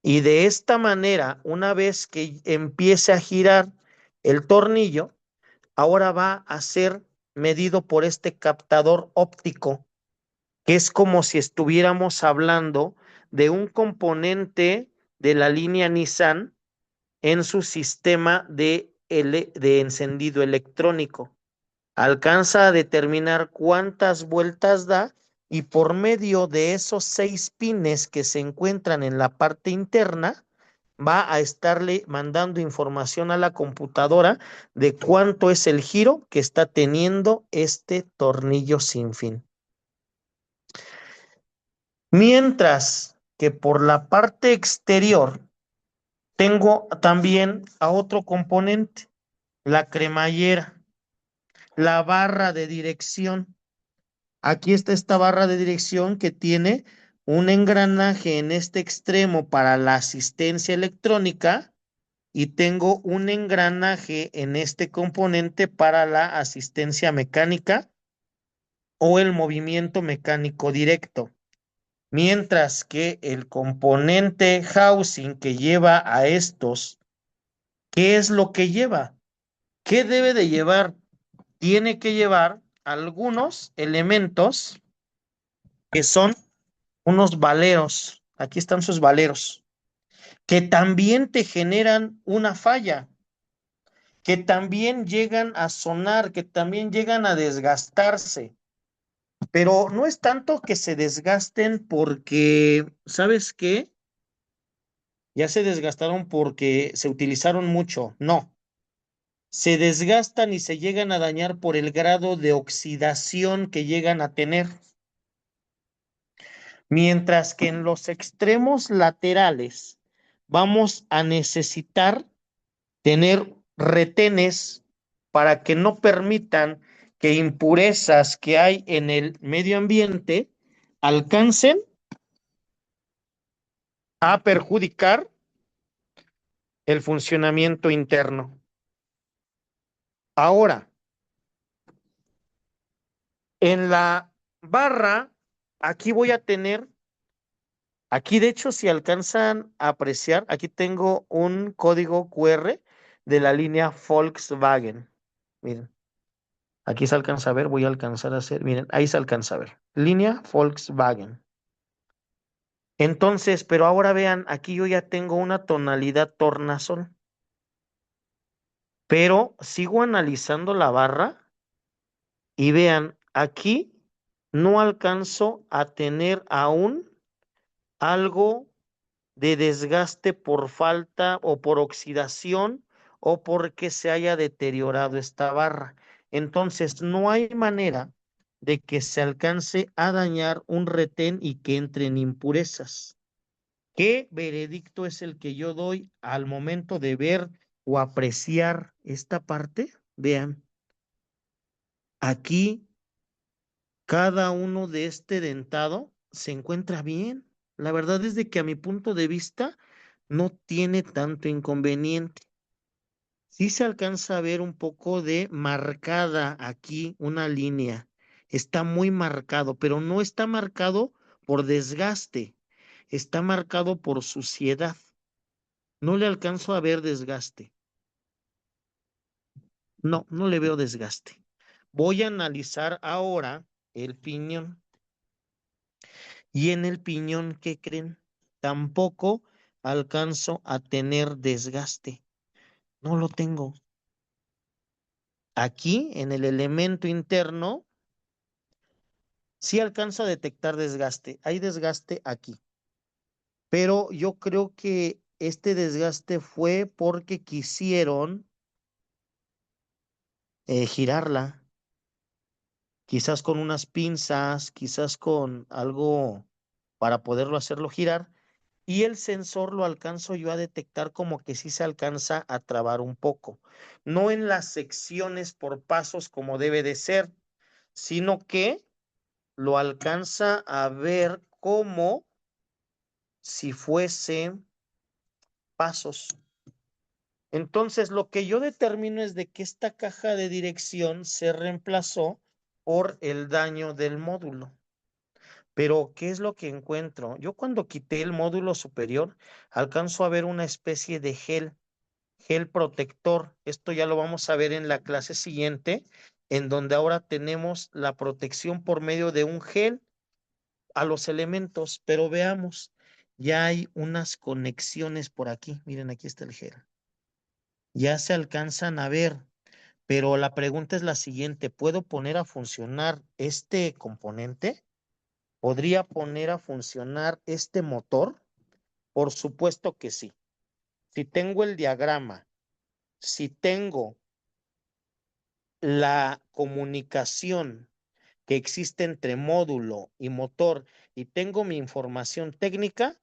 Y de esta manera, una vez que empiece a girar el tornillo, ahora va a ser medido por este captador óptico, que es como si estuviéramos hablando de un componente de la línea Nissan en su sistema de encendido electrónico. Alcanza a determinar cuántas vueltas da y por medio de esos 6 pines que se encuentran en la parte interna, va a estarle mandando información a la computadora de cuánto es el giro que está teniendo este tornillo sin fin. Mientras que por la parte exterior tengo también a otro componente, la cremallera, la barra de dirección. Aquí está esta barra de dirección que tiene un engranaje en este extremo para la asistencia electrónica y tengo un engranaje en este componente para la asistencia mecánica o el movimiento mecánico directo. Mientras que el componente housing que lleva a estos, ¿qué es lo que lleva? ¿Qué debe de llevar? Tiene que llevar algunos elementos que son unos valeros. Aquí están sus valeros, que también te generan una falla, que también llegan a sonar, que también llegan a desgastarse. Pero no es tanto que se desgasten porque, ¿sabes qué? Ya se desgastaron porque se utilizaron mucho. No, se desgastan y se llegan a dañar por el grado de oxidación que llegan a tener. Mientras que en los extremos laterales vamos a necesitar tener retenes para que no permitan que impurezas que hay en el medio ambiente alcancen a perjudicar el funcionamiento interno. Ahora, en la barra, aquí voy a tener, aquí de hecho, si alcanzan a apreciar, aquí tengo un código QR de la línea Volkswagen. Miren, aquí se alcanza a ver, voy a alcanzar a hacer, miren, ahí se alcanza a ver. Línea Volkswagen. Entonces, pero ahora vean, aquí yo ya tengo una tonalidad tornasol, pero sigo analizando la barra y vean, aquí no alcanzo a tener aún algo de desgaste por falta o por oxidación o porque se haya deteriorado esta barra. Entonces, no hay manera de que se alcance a dañar un retén y que entren impurezas. ¿Qué veredicto es el que yo doy al momento de ver o apreciar esta parte? Vean, aquí cada uno de este dentado se encuentra bien. La verdad es de que a mi punto de vista no tiene tanto inconveniente. Sí se alcanza a ver un poco de marcada aquí una línea. Está muy marcado, pero no está marcado por desgaste. Está marcado por suciedad. No le alcanzo a ver desgaste. No, no le veo desgaste. Voy a analizar ahora el piñón. Y en el piñón, ¿qué creen? Tampoco alcanzo a tener desgaste. No lo tengo. Aquí, en el elemento interno, sí alcanzo a detectar desgaste. Hay desgaste aquí. Pero yo creo que este desgaste fue porque quisieron girarla. quizás con unas pinzas, quizás con algo para poderlo hacerlo girar, y el sensor lo alcanzo yo a detectar como que sí se alcanza a trabar un poco, no en las secciones por pasos como debe de ser, sino que lo alcanza a ver como si fuese pasos. Entonces, lo que yo determino es de que esta caja de dirección se reemplazó por el daño del módulo. Pero, ¿qué es lo que encuentro? Yo cuando quité el módulo superior, alcanzo a ver una especie de gel protector. Esto ya lo vamos a ver en la clase siguiente, en donde ahora tenemos la protección por medio de un gel a los elementos. Pero veamos, ya hay unas conexiones por aquí. Miren, aquí está el gel. Ya se alcanzan a ver, pero la pregunta es la siguiente, ¿puedo poner a funcionar este componente? ¿Podría poner a funcionar este motor? Por supuesto que sí. Si tengo el diagrama, si tengo la comunicación que existe entre módulo y motor y tengo mi información técnica,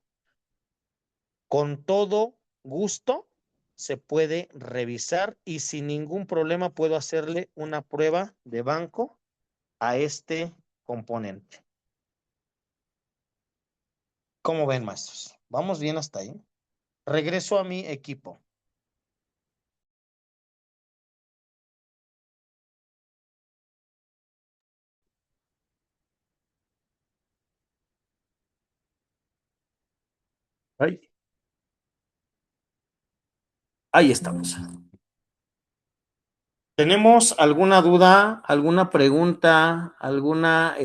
con todo gusto se puede revisar y sin ningún problema puedo hacerle una prueba de banco a este componente. ¿Cómo ven, maestros? ¿Vamos bien hasta ahí? Regreso a mi equipo. Ahí, ahí estamos. ¿Tenemos alguna duda, alguna pregunta, alguna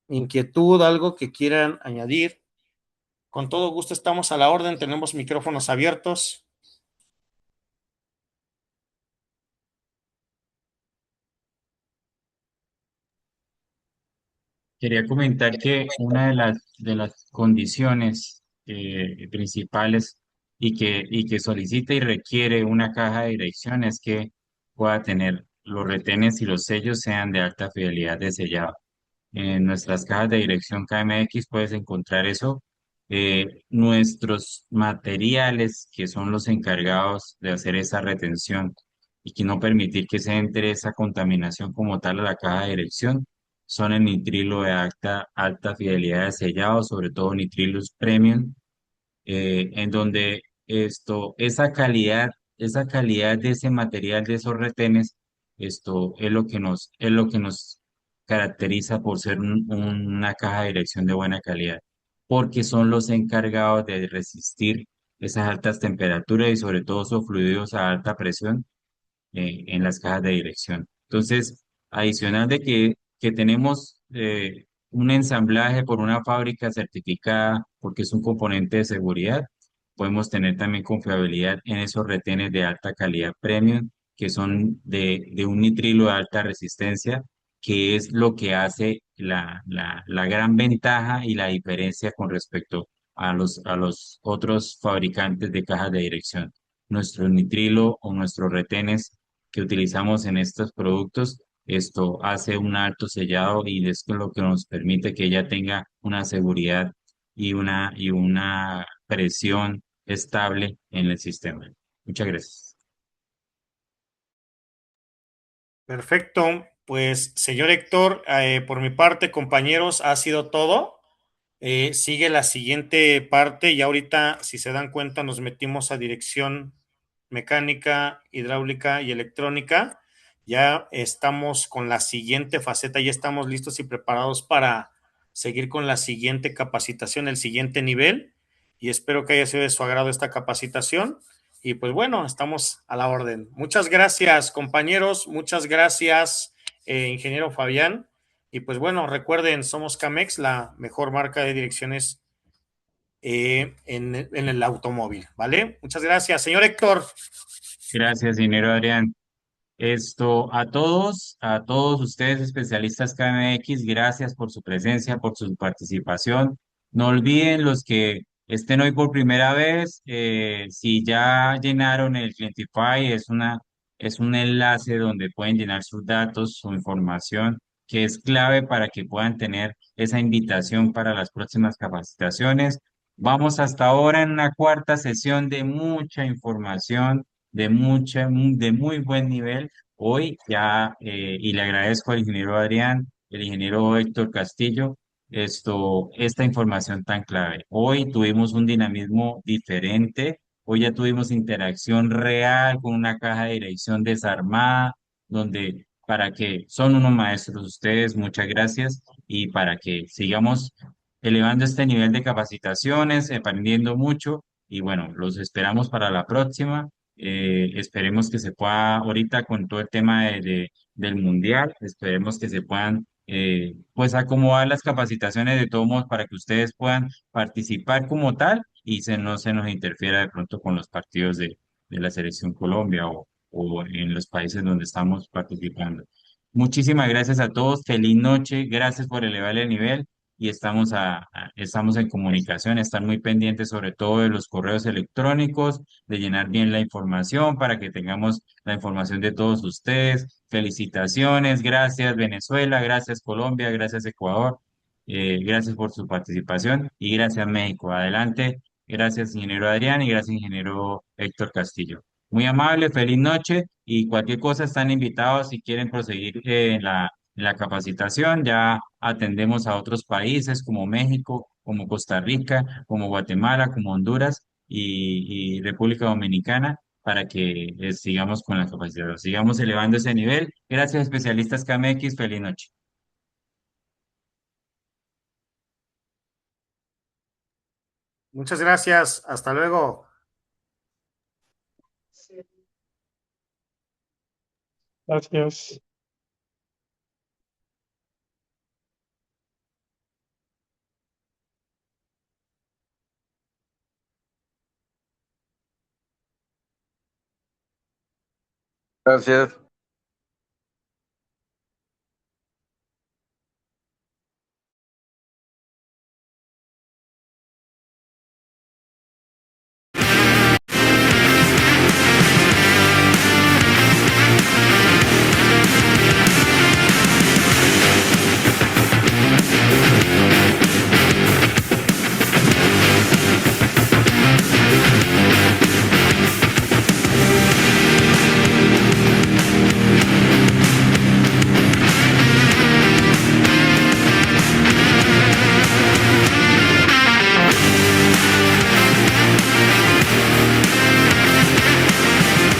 inquietud, algo que quieran añadir? Con todo gusto estamos a la orden, tenemos micrófonos abiertos. Quería comentar que una de las condiciones principales y que solicita y requiere una caja de dirección es que pueda tener los retenes y los sellos sean de alta fidelidad de sellado. En nuestras cajas de dirección KMX puedes encontrar eso. Nuestros materiales que son los encargados de hacer esa retención y que no permitir que se entre esa contaminación como tal a la caja de dirección son el nitrilo de alta fidelidad de sellado, sobre todo nitrilos premium, en donde esa calidad de ese material, de esos retenes, esto es lo que nos caracteriza por ser una caja de dirección de buena calidad, porque son los encargados de resistir esas altas temperaturas y sobre todo esos fluidos a alta presión en las cajas de dirección. Entonces, adicional de que tenemos un ensamblaje por una fábrica certificada, porque es un componente de seguridad, podemos tener también confiabilidad en esos retenes de alta calidad premium, que son de un nitrilo de alta resistencia, que es lo que hace la gran ventaja y la diferencia con respecto a los otros fabricantes de cajas de dirección. Nuestro nitrilo o nuestros retenes que utilizamos en estos productos, esto hace un alto sellado y esto es lo que nos permite que ella tenga una seguridad y una presión estable en el sistema. Muchas gracias. Perfecto, pues señor Héctor, por mi parte, compañeros, ha sido todo. Sigue la siguiente parte y ahorita, si se dan cuenta, nos metimos a dirección mecánica, hidráulica y electrónica. Ya estamos con la siguiente faceta, ya estamos listos y preparados para seguir con la siguiente capacitación, el siguiente nivel. Y espero que haya sido de su agrado esta capacitación. Y pues bueno, estamos a la orden. Muchas gracias, compañeros. Muchas gracias, ingeniero Fabián. Y pues bueno, recuerden, somos Camex, la mejor marca de direcciones en el automóvil, ¿vale? Muchas gracias, señor Héctor. Gracias, dinero Adrián. Esto, a todos ustedes, especialistas KMX, gracias por su presencia, por su participación. No olviden los que estén hoy por primera vez, si ya llenaron el Clientify, es Es un enlace donde pueden llenar sus datos, su información, que es clave para que puedan tener esa invitación para las próximas capacitaciones. Vamos hasta ahora en una cuarta sesión de mucha información, de muy buen nivel. Hoy ya, y le agradezco al ingeniero Adrián, el ingeniero Héctor Castillo, esta información tan clave. Hoy tuvimos un dinamismo diferente. Hoy ya tuvimos interacción real con una caja de dirección desarmada, donde para que son unos maestros ustedes, muchas gracias, y para que sigamos elevando este nivel de capacitaciones, aprendiendo mucho, y bueno, los esperamos para la próxima. Esperemos que se pueda, ahorita con todo el tema del mundial, esperemos que se puedan pues acomodar las capacitaciones de todos modos para que ustedes puedan participar como tal y no se nos interfiera de pronto con los partidos de la Selección Colombia o en los países donde estamos participando. Muchísimas gracias a todos, feliz noche, gracias por elevar el nivel y estamos en comunicación, estar muy pendientes sobre todo de los correos electrónicos, de llenar bien la información para que tengamos la información de todos ustedes. Felicitaciones, gracias Venezuela, gracias Colombia, gracias Ecuador, gracias por su participación y gracias México. Adelante, gracias ingeniero Adrián y gracias ingeniero Héctor Castillo. Muy amable, feliz noche y cualquier cosa están invitados si quieren proseguir en la capacitación. Ya atendemos a otros países como México, como Costa Rica, como Guatemala, como Honduras y República Dominicana para que sigamos con la capacitación, sigamos elevando ese nivel. Gracias, especialistas KMX. Feliz noche. Muchas gracias. Hasta luego. Gracias. Gracias.